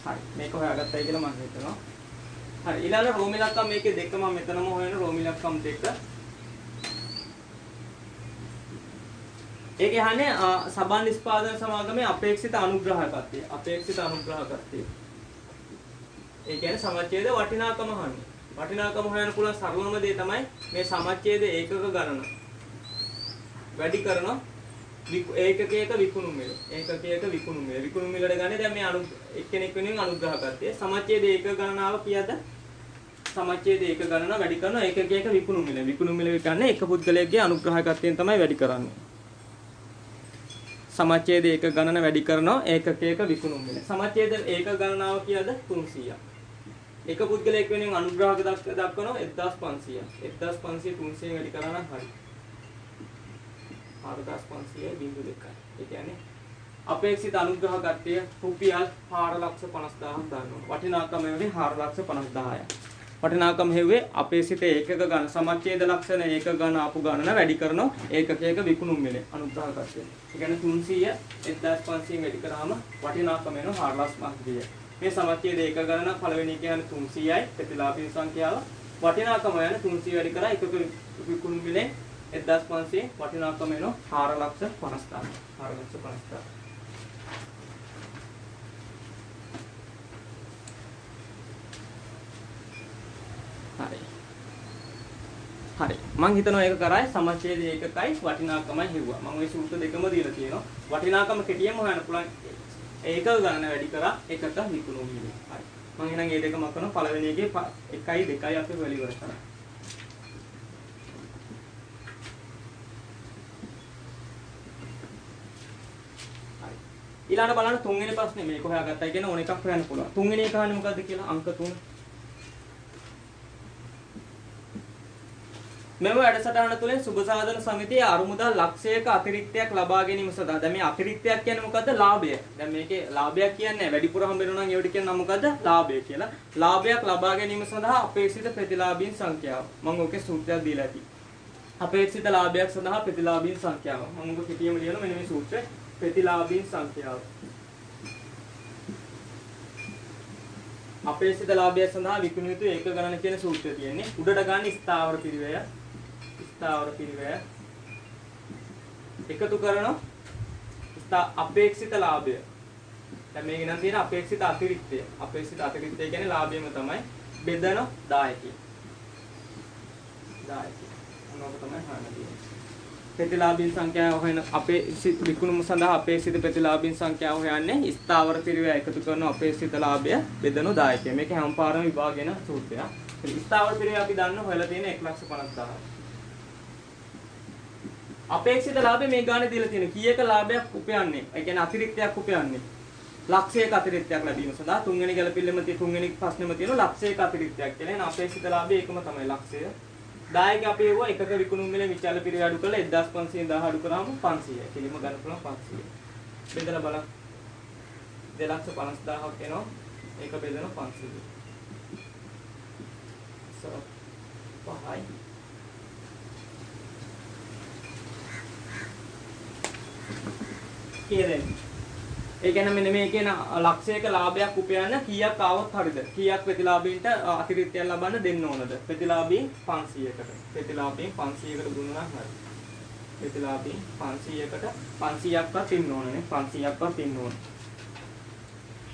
Speaker 1: හරි මේක හොයාගත්තයි කියලා මම හිතනවා. හරි ඊළඟ රෝම ඉලක්කම් මේකේ දෙක මම මෙතනම හොයන රෝම ඉලක්කම් දෙක. ඒකේ අහන්නේ සබන් නිෂ්පාදන සමාගමේ අපේක්ෂිත අනුග්‍රහකත්වය. අපේක්ෂිත අනුග්‍රහකත්වය. ඒ කියන්නේ සමච්ඡේද වටිනාකම අහන්නේ. වටිනාකම හොයන්න පුළුවන් සරලම දේ තමයි මේ සමච්ඡේද ඒකක ගණන. වැඩි කරනවා ඒකකයක විකුණුම් මිල. ඒකකයක විකුණුම් මිල. විකුණුම් මිලට ගන්නේ දැන් මේ එක්කෙනෙක් වෙනුවෙන් අනුග්‍රහකත්වය. සමච්ඡේද ඒකක ගණනාව කීයද? සමච්ඡේද ඒක ගණන වැඩි කරනවා ඒකක විකුණු මිල. විකුණු මිල කියන්නේ එක පුද්ගලයෙක්ගේ අනුග්‍රහකත්වයෙන් තමයි වැඩි කරන්නේ. සමච්ඡේද ඒක ගණන වැඩි කරනවා ඒකක විකුණු මිල. සමච්ඡේද ඒක ගණනාව කියද 300ක්. එක පුද්ගලයෙක් වෙනුවෙන් අනුග්‍රහක දක්වනවා 1500ක්. 1500 300 වැඩි කරා නම් හරි. 4500 බිංදු 2යි. ඒ කියන්නේ අපේක්ෂිත අනුග්‍රහකත්වය රුපියල් 4,50,000ක් ගන්නවා. වටිනාකම වෙන්නේ 4,50,000යි. වටිනාකම හෙව්වේ අපේක්ෂිත ඒකක ගණන සමච්ඡේද ලක්ෂණ ඒකක ගණන ආපු ගණන වැඩි කරනවා ඒකක විකුණුම් මිලේ අනුග්‍රහකත්වය. ඒ කියන්නේ 300 1500 වැඩි කරාම වටිනාකම වෙනවා 4,50,000යි. මේ සමච්ඡේද ඒක ගණන පළවෙනි එක යන 300යි ප්‍රතිලාභී සංඛ්‍යාව. වටිනාකම යන 300 වැඩි කරා ඒකක විකුණුම් මිලේ 1500 වටිනාකම වෙනවා 4,50,000. 4,50,000. හරි මම හිතනවා ඒක කරායි සමච්ඡේද ඒකකයි වටිනාකමයි හෙව්වා මම ওই සූත්‍ර දෙකම දීලා තියෙනවා වටිනාකම කෙටියෙන්ම හොයන්න පුළුවන් ඒක ගණන වැඩි කරා එකට විකුණු මිල හරි මම එහෙනම් මේ දෙකම කරනවා පළවෙනි එකේ 1යි 2යි අපි වෙලි ඉවර කරා හරි ඊළඟට බලන්න තුන්වෙනි ප්‍රශ්නේ මේක හොයාගත්තයි කියන ඕන එකක් හොයන්න පුළුවන් තුන්වෙනි එක අහන්නේ මොකද්ද කියලා අංක 3 මෙම වැඩසටහන තුළින් සුබ සාධන සමිතියේ අරුමුදල් ලක්ෂයක අතිරික්තයක් ලබා ගැනීම සඳහා දැන් මේ අතිරික්තයක් කියන්නේ මොකද්ද? ලාභය. දැන් මේකේ ලාභයක් කියන්නේ වැඩිපුර හම්බ වෙනවා නම් ඒවට කියනවා මොකද්ද? ලාභය කියලා. ලාභයක් ලබා ගැනීම සඳහා අපේක්ෂිත ප්‍රතිලාභීන් සංඛ්‍යාව. මම ඔකේ සූත්‍රයක් දීලා ඇති. අපේක්ෂිත ලාභයක් සඳහා ප්‍රතිලාභීන් සංඛ්‍යාව. මම ඔක පිටියම ලියනවා මෙන්න මේ සූත්‍රය. ප්‍රතිලාභීන් සංඛ්‍යාව. අපේක්ෂිත ලාභය සඳහා විකුණු යුතු ඒක ගණන කියන සූත්‍රය තියෙන්නේ. උඩට ගන්න ස්ථාවර පිරිවැය ස්ථාවර පිරිවැය එකතු කරන අපේක්ෂිත ලාභය. දැන් මේක නම් තියෙන අපේක්ෂිත අතිරික්තය. අපේක්ෂිත අතිරික්තය කියන්නේ ලාභයම තමයි බෙදන දායකය. දායකය. මොනවද තමයි හොයන්නේ. ප්‍රතිලාභීන් සංඛ්‍යාව හොයන අපේක්ෂිත විකුණුම සඳහා අපේක්ෂිත ප්‍රතිලාභීන් සංඛ්‍යාව හොයන්නේ ස්ථාවර පිරිවැය එකතු කරන අපේක්ෂිත ලාභය බෙදන දායකය. මේක හැම පාරම විභාගන සූත්‍රයක්. ස්ථාවර පිරිවැය අපි දන්න හොයලා තියෙන 1,50,000. අපේක්ෂිත ලාභය මේ ගානේ දීලා තියෙන කීයක ලාභයක් උපයන්නේ? ඒ කියන්නේ අතිරික්තයක් උපයන්නේ. ලක්ෂයක අතිරික්තයක් ලැබීම සඳහා තුන්වෙනි ගැළපෙල්ලෙම තුන්වෙනි ප්‍රශ්නෙම තියෙන ලක්ෂයක අතිරික්තයක් කියලා. එහෙනම් අපේක්ෂිත ලාභය ඒකම තමයි ලක්ෂය. දායක අපි ඒව එකක විකුණුම් මිල විචාල පිරිවැය අඩු කරලා 1500 අඩු කරාම 500යි. කෙලිම ගන්න පුළුවන් 500. බෙදලා බලන්න. 2,50,000ක් එනවා. ඒක බෙදන 500. පහයි. කියන්නේ ඒ කියන්නේ මෙන්න මේ කියන ලක්ෂයක ලාභයක් උපයන්න කීයක් ආවොත් හරිද? කීයක් ප්‍රතිලාභීන්ට අතිරික්තයක් ලබන්න දෙන්න ඕනද? ප්‍රතිලාභීන් 500කට. ප්‍රතිලාභීන් 500කට දුන්නා නම් හරි. ප්‍රතිලාභීන් 500කට 500ක්වත් ඉන්න ඕනනේ. 500ක්වත් ඉන්න ඕන.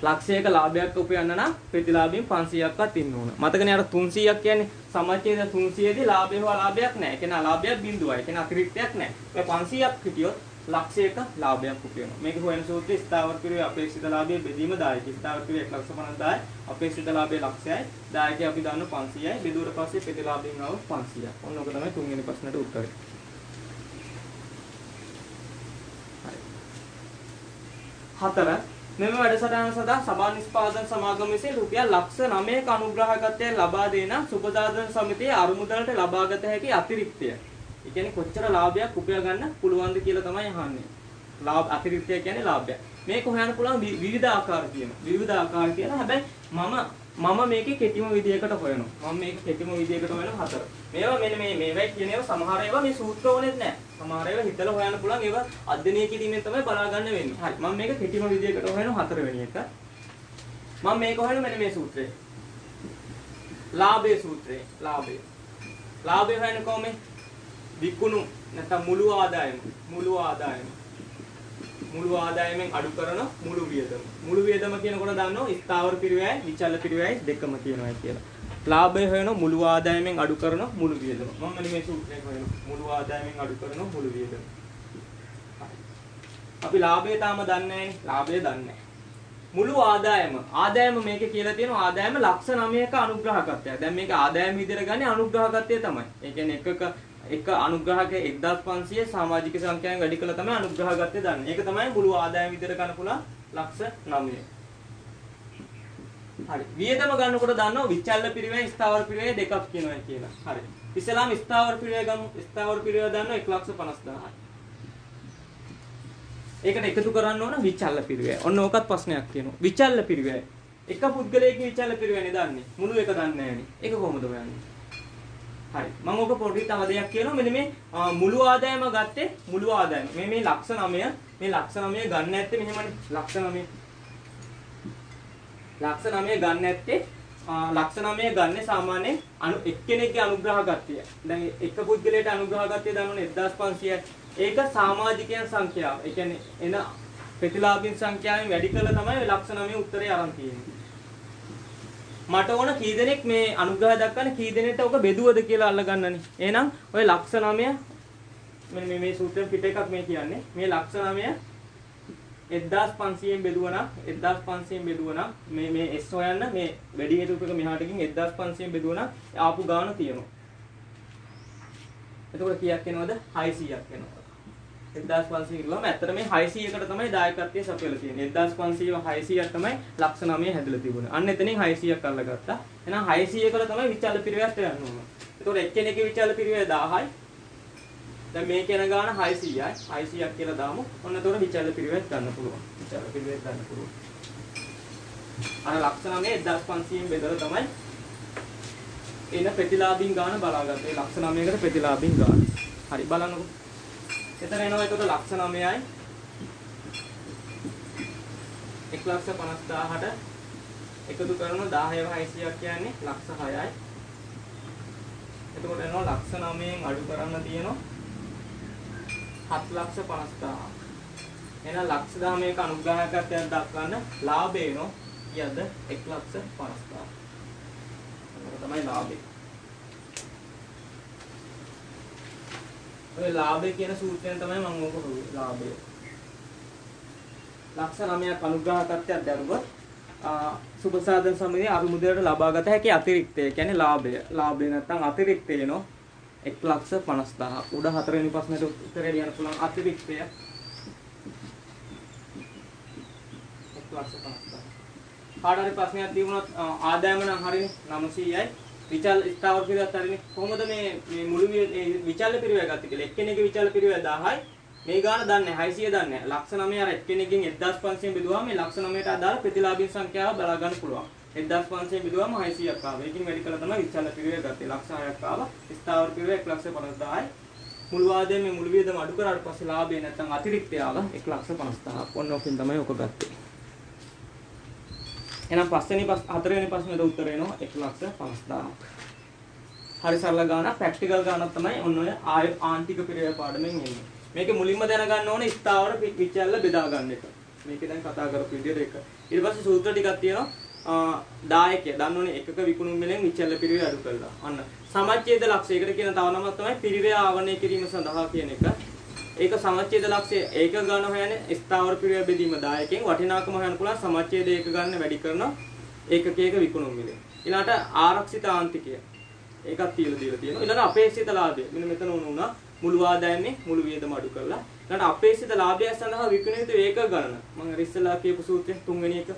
Speaker 1: ලක්ෂයක ලාභයක් උපයන්න නම් ප්‍රතිලාභීන් 500ක්වත් ඉන්න ඕන. මතකනේ අර 300ක් කියන්නේ සමච්ඡේද 300 දී ලාභය හෝ අලාභයක් නැහැ. ඒ කියන්නේ අලාභයක් බිඳුවයි. ඒ කියන්නේ අතිරික්තයක් නැහැ. ඔය 500ක් හිටියොත් ලක්ෂයක ලාභයක් උපයනවා. මේක හොයන සූත්‍රයේ ස්ථාවර පිරිවැය අපේක්ෂිත ලාභයේ බෙදීම දායක. ස්ථාවර පිරිවැය 1,50,000යි. අපේක්ෂිත ලාභයේ ලක්ෂයයි. දායකය අපි දන්න 500යි. බෙදුවට පස්සේ ප්‍රතිලාභයෙන් ආව 500ක්. ඔන්න ඔක තමයි තුන්වෙනි ප්‍රශ්නට උත්තරේ. හරි. 4 මෙම වැඩසටහන සඳහා සභා නිෂ්පාදන සමාගම විසින් රුපියල් ලක්ෂ 9ක අනුග්‍රහකත්වයෙන් ලබා දෙන සුබදාදන සමිතියේ අරුමුදලට ලබාගත හැකි අතිරික්තය. ඒ කියන්නේ කොච්චර ලාභයක් උපය ගන්න පුළුවන්ද කියලා තමයි අහන්නේ. ලාභ අතිරික්තය කියන්නේ ලාභයක්. මේක හොයන්න පුළුවන් විවිධ ආකාර තියෙනවා. විවිධ ආකාර කියලා හැබැයි මම මේකේ කෙටිම විදියකට හොයනවා. මම මේක කෙටිම විදියකට හොයනවා 4. මේවා මෙන්න මේවයි කියන ඒවා සමහර ඒවා මේ සූත්‍ර ඕනෙත් නැහැ. සමහර ඒවා හිතලා හොයන්න පුළුවන් ඒවා අධ්‍යයනය කිරීමෙන් තමයි බලා ගන්න වෙන්නේ. හරි. මම මේක කෙටිම විදියකට හොයනවා 4 වෙනි එක. මම මේක හොයන මෙන්න මේ සූත්‍රය. ලාභයේ සූත්‍රය. ලාභය හොයන්නේ කොහොමද? විකුණු නැත්නම් මුළු ආදායමෙන් අඩු කරන මුළු වියදම කියනකොට දන්නවා ස්ථාවර පිරිවැයයි විචල පිරිවැයයි දෙකම තියෙනවා කියලා. ලාභය හොයන මුළු ආදායමෙන් අඩු කරන මුළු වියදම. මම මේ සූත්‍රයෙන් හොයනවා මුළු ආදායමෙන් අඩු කරන මුළු වියදම. අපි ලාභය තාම දන්නේ නැහැ. ලාභය දන්නේ නැහැ. මුළු ආදායම මේකේ කියලා තියෙනවා ආදායම ලක්ෂ 9ක අනුග්‍රහකත්වයක්. දැන් මේක ආදායම විදිහට ගන්නේ අනුග්‍රහකත්වය තමයි. ඒ කියන්නේ එක අනුග්‍රහක 1500 සමාජික සංඛ්‍යාවෙන් වැඩි කළා තමයි අනුග්‍රහකත්වය දන්නේ. ඒක තමයි මුළු ආදායම විදිහට ගන්න පුළුවන් ලක්ෂ 9. හරි. වියදම ගන්නකොට දන්නවා විචල්්‍ය පිරිවැය ස්ථාවර පිරිවැය දෙකක් කියනවා කියලා. හරි. ඉස්සලාම ස්ථාවර පිරිවැය ගමු. ස්ථාවර පිරිවැය දන්නවා 1,50,000යි. ඒකට එකතු කරන්න ඕන විචල්්‍ය පිරිවැය. ඔන්න ඕකත් ප්‍රශ්නයක් කියනවා. විචල්්‍ය පිරිවැය. එක පුද්ගලයෙක්ගේ විචල්්‍ය පිරිවැයනේ දන්නේ. මුළු එක දන්නේ නැහැනේ. ඒක කොහොමද හොයන්නේ? හරි. මම ඕක පොඩි තව දෙයක් කියනවා. මෙන්න මේ මුළු ආදායම ගත්තේ මුළු ආදායම. මේ ලක්ෂ 9 ගන්න නැත්තේ මෙහෙමනේ. ලක්ෂ 9 ගන්න නැත්තේ ලක්ෂ 9 ගන්න සාමාන්‍යයෙන් එක්කෙනෙක්ගේ අනුග්‍රහකත්වය. දැන් එක පුද්ගලයාට අනුග්‍රහකත්වය දන්නවනේ 1500යි. ඒක සමාජිකයන් සංඛ්‍යාව. ඒ කියන්නේ එන ප්‍රතිලාභින් සංඛ්‍යාවෙන් වැඩි කළා තමයි ලක්ෂ 9 උත්තරේ අරන් තියෙන්නේ. මට ඕන කී දෙනෙක් මේ අනුග්‍රහය දක්වන්න කී දෙනෙක්ට ඔක බෙදුවද කියලා අල්ලගන්නනේ. එහෙනම් ඔය ලක්ෂ 9 මෙන්න මේ සූත්‍රයෙන් පිට එකක් මේ කියන්නේ. මේ ලක්ෂ 9 1500න් බෙදුවනම් මේ S හොයන්න මේ වැඩි හේතුක මෙහාට ගින් 1500න් බෙදුවනම් ආපු ගාන තියෙනවා. එතකොට කීයක් එනවද? 600ක් එනවා. 1500 කිව්වම ඇත්තට මේ 600කට තමයි දායකත්වයේ සපයලා තියෙන්නේ. 1500 600ක් තමයි ලක්ෂ 9 හැදලා තිබුණේ. අන්න එතනින් 600ක් අල්ලගත්තා. එහෙනම් 600කට තමයි විචල්්‍ය පිරිවැයට යන්න ඕන. එතකොට එක්කෙනෙක්ගේ විචල්්‍ය පිරිවැය 1000යි. දැන් මේ කියන ගාන 600යි. 600ක් කියලා දාමු. ඔන්න එතකොට විචල්්‍ය පිරිවැයට ගන්න පුළුවන්. විචල්්‍ය පිරිවැයට ගන්න පුළුවන්. අර ලක්ෂ 9 1500න් බෙදලා තමයි එන ප්‍රතිලාභින් ගාන බලාගත්තේ. ලක්ෂ 9කට ප්‍රතිලාභින් ගාන. හරි බලන්නකො. එතන එනවා ඒකට ලක්ෂ 9යි 1,50,000ට එකතු කරන 10600ක් කියන්නේ ලක්ෂ 6යි. එතකොට එනවා ලක්ෂ 9න් අඩු කරන්න තියෙනවා 7,50,000. එහෙනම් ලක්ෂ 10ක අනුග්‍රහකත්වයක් දක්වන්න ලාභය එනවා කීයද? 1,50,000. ඒක තමයි ලාභය. ඔය ලාභය කියන සූත්‍රයෙන් තමයි මම ඕක හොයන්නේ ලාභය. ලක්ෂ 9ක් අනුග්‍රහකත්වයක් දැරුවොත් සුබසාධන සමිතිය අභිමුදයට ලබාගත හැකි අතිරික්තය කියන්නේ ලාභය. ලාභය නැත්නම් අතිරික්තය එනවා 1,50,000. උඩ 4 වෙනි ප්‍රශ්නෙට උත්තරේ ලියන්න පුළුවන් අතිරික්තය 1,50,000. කාට හරි ප්‍රශ්නයක් තිබුණොත් ආදායම නම් හරිනේ 900යි. විචල් ස්ථාවර පිරිවැයත් හරිනේ. කොහොමද මේ මුළු විචල්්‍ය පිරිවැය ගත්තේ කියලා. එක්කෙනෙක්ගේ විචල්්‍ය පිරිවැය 1000යි. මේ ගාන දන්නේ 600 දන්නේ. ලක්ෂ 9 අර එක්කෙනෙක්ගෙන් 1500 බෙදුවාම මේ ලක්ෂ 9ට අදාළ ප්‍රතිලාභින් සංඛ්‍යාව බලා ගන්න පුළුවන්. 1500 බෙදුවාම 600ක් ආවා. ඒකින් වැඩි කළා තමයි විචල්්‍ය පිරිවැය ගත්තේ. ලක්ෂ 6ක් ආවා. ස්ථාවර පිරිවැය 1,50,000යි. මුළු ආදායම මේ මුළු වියදම අඩු කරාට පස්සේ ලාභය නැත්නම් අතිරික්තය ආවා 1,50,000ක්. ඔන්න ඔකින් තමයි ඔක ගත්තේ. එහෙනම් 4 වෙනි ප්‍රශ්නෙට උත්තර එනවා 1,50,000ක්. හරි සරල ගානක් ප්‍රැක්ටිකල් ගානක් තමයි ඔන්න ඔය ආන්තික පිරිවැය පාඩමෙන් එන්නේ. මේකේ මුලින්ම දැනගන්න ඕනේ ස්ථාවර විචල්්‍ය බෙදා ගන්න එක. මේකේ දැන් කතා කරපු විදිහට එක. ඊට පස්සේ සූත්‍ර ටිකක් තියෙනවා දායකය. දන්නෝනේ එකක විකුණුම් මිලෙන් විචල්්‍ය පිරිවැය අඩු කළා. අන්න සමච්ඡේද ලක්ෂයකට කියන තව නමක් තමයි පිරිවැය ආවරණය කිරීම සඳහා කියන එක. ඒක සමච්ඡේද ලක්ෂය ඒක ගන්න හොයන්නේ ස්ථාවර පිරිවැය බෙදීම දායකයෙන් වටිනාකම හොයන්න පුළුවන් සමච්ඡේද ඒක ගන්න වැඩි කරන ඒකකයක විකුණුම් මිලෙන්. ඊළාට ආරක්ෂිත ආන්තිකය. ඒකත් තියලා දීලා තියෙනවා. ඊළඟ අපේක්ෂිත ලාභය. මෙන්න මෙතන වුණා මුළු ආදායමේ මුළු වියදම අඩු කරලා. ඊළඟ අපේක්ෂිත ලාභය සඳහා විකුණිත යුතු ඒක ගණන. මම ඉස්සෙල්ලා කියපු සූත්‍රයේ 3 වෙනි එක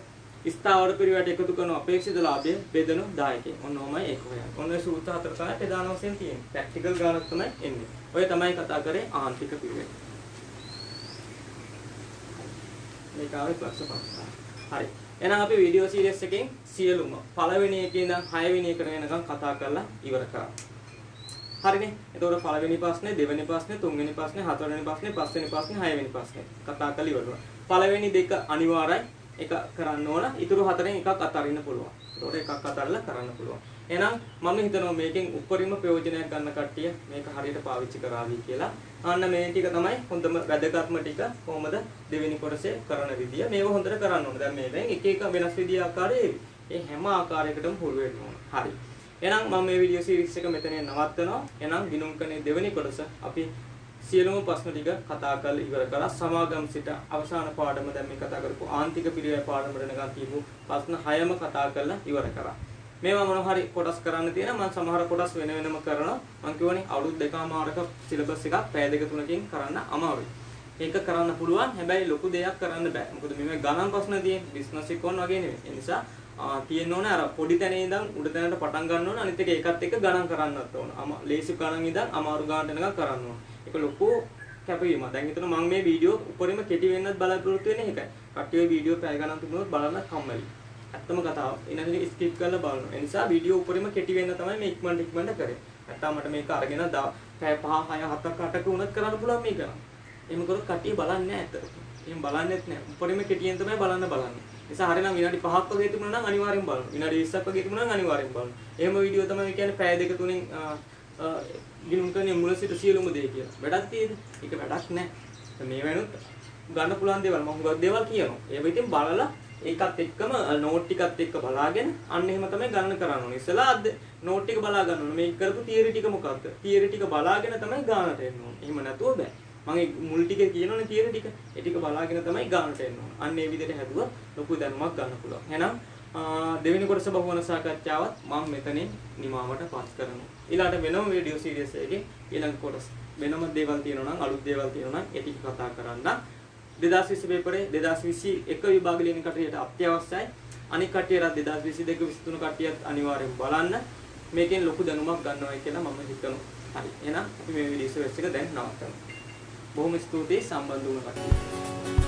Speaker 1: ස්ථාවර පිරිවැයට එකතු කරන අපේක්ෂිත ලාභය බෙදෙන දායකයෙන්. ඔන්න ඔමයි ඒක හොයන්නේ. ඔන්න ඒ සූත්‍ර හතර තමයි ප්‍රධාන වශයෙන් තියෙන්නේ. ප්‍රැක්ටිකල් ගානක් තමයි එන්නේ. ඔය තමයි කතා කරේ ආන්තික පිරිවැය. මේක ආවේ +5. හරි. එහෙනම් අපි වීඩියෝ සීරීස් එකෙන් සියලුම පළවෙනි එකේ ඉඳන් 6 වෙනි එකට වෙනකන් කතා කරලා ඉවර කරා. හරිනේ. එතකොට පළවෙනි ප්‍රශ්නේ, දෙවෙනි ප්‍රශ්නේ, තුන්වෙනි ප්‍රශ්නේ, හතරවෙනි ප්‍රශ්නේ, පස්වෙනි ප්‍රශ්නේ, හයවෙනි ප්‍රශ්නේ කතා කරලා ඉවර කරා. පළවෙනි දෙක අනිවාර්යයි එක කරන්න ඕන. ඊටු හතරෙන් එකක් අතරින්න පුළුවන්. එතකොට එකක් අතල්ලා කරන්න පුළුවන්. එහෙනම් මම හිතනවා මේකෙන් උපරිම ප්‍රයෝජනයක් ගන්න කට්ටිය මේක හරියට පාවිච්චි කරાવી කියලා. අන්න මේ ටික තමයි හොඳම වැදගත්ම ටික. කොහොමද දෙවෙනි කොටසේ කරන විදිය. මේක හොඳට කරන්න ඕන. දැන් මේකෙන් එක එක වෙනස් විදිය ආකාරයේ ඒ හැම ආකාරයකටම පුරු වෙන්න ඕන. හරි. එහෙනම් මම මේ වීඩියෝ සීරීස් එක මෙතනින් නවත්තනවා. එහෙනම් ගිණුම් කනේ දෙවෙනි කොටස අපි සියලුම ප්‍රශ්න ටික කතා කරලා ඉවර කරා. සමාගම් සිට අවසාන පාඩම දැන් මේ කතා කරපු ආන්තික පිරිවෙයි පාඩම වෙනකන් තියපු ප්‍රශ්න 6ම කතා කරලා ඉවර කරා. මේවා මොන හරි කොටස් කරන්න තියෙනවා. මම සමහර කොටස් වෙන වෙනම කරනවා. මම කියවනේ අවුරුදු දෙකමාරක සිලබස් එකක් පැය දෙක තුනකින් කරන්න අමාරුයි. ඒක කරන්න පුළුවන්. හැබැයි ලොකු දෙයක් කරන්න බෑ. මොකද මේ ගණන් ප්‍රශ්න තියෙන බිස්නස් එක වගේ නෙවෙයි. ඒ නිසා තියෙන්න ඕනේ අර පොඩි තැනේ ඉඳන් උඩ තැනට පටන් ගන්න ඕනේ. අනිත් එක ඒකත් එක්ක ගණන් කරන්නත් ඕන. ලේසි ගණන් ඉඳන් අමාරු ගණන් යනකම් කරන්න ඕන. ඒක ලොකු කැපවීමක්. දැන් හිතන්න මම මේ වීඩියෝ උඩරිම කෙටි වෙන්නත් බලාපොරොත්තු වෙන්නේ ඒකයි. කට්ටිය වීඩියෝ පැය ගණන් තිබුණොත් බලන්න කම්මැලි. ඇත්තම කතාව. ඊළඟට ස්කිප් කරලා බලනවා. ඒ නිසා වීඩියෝ උඩරිම කෙටි වෙන්න තමයි මේ ඉක්මනට කරේ. නැත්තම් මට මේක අරගෙන පැය 5 6 7ක් 8ක උනත් කරන්න පුළුවන් මේක. එහෙම කරොත් කට්ටිය බලන්නේ නැහැ ඇත්තට. එහෙම බලන්නෙත් නැහැ. උඩරිම කෙටියෙන් තමයි බලන්නේ. නිසා හරිනම් විනාඩි 5ක් වගේ තිබුණා නම් අනිවාර්යෙන් බලන්න. විනාඩි 20ක් වගේ තිබුණා නම් අනිවාර්යෙන් බලන්න. එහෙම වීඩියෝ තමයි කියන්නේ පැය දෙක තුනෙන් ගිනුම් කරන්නේ මුල සිට සියලුම දේ කියලා. වැඩක් තියෙද? ඒක වැඩක් නැහැ. මේ වෙනුත් ගන්න පුළුවන් දේවල් මම හුඟක් දේවල් කියනවා. ඒක ඉතින් බලලා ඒකත් එක්කම නෝට් ටිකත් එක්ක බලාගෙන අන්න එහෙම තමයි ගණන කරන්න ඕනේ. ඉස්සලා නෝට් ටික බලා ගන්න ඕනේ. මේක කරපු තියරි ටික මොකක්ද? තියරි ටික බලාගෙන තමයි ගානට එන්න ඕනේ. එහෙම නැතුව බෑ. මම මුල් ටික කියනෝනේ තියරි ටික. ඒ ටික බලාගෙන තමයි ගානට එන්න ඕනේ. අන්න ඒ විදිහට හැදුවා ලොකු දැනුමක් ගන්න පුළුවන්. එහෙනම් දෙවෙනි කොටස බහුවන සාකච්ඡාවත් මම මෙතනින් නිමාවට පත් කරනවා. ඊළඟට වෙනම වීඩියෝ සීරීස් එකේ ඊළඟ කොටස වෙනම දේවල් තියෙනවා නම් අලුත් දේවල් තියෙනවා නම් ඒ ටික කතා කරන්න. 2020 පේපරේ 2021 විභාග ලියන කට්ටියට අත්‍යවශ්‍යයි. අනික කට්ටියට 2022 23 කට්ටියත් අනිවාර්යෙන් බලන්න. මේකෙන් ලොකු දැනුමක් ගන්නවයි කියලා මම හිතනවා. හරි. එහෙනම් අපි මේ වීඩියෝ සීරීස් එක දැන් නවත්තමු. බොහොම ස්තුතියි සම්බන්ධ වුණ කට්ටියට.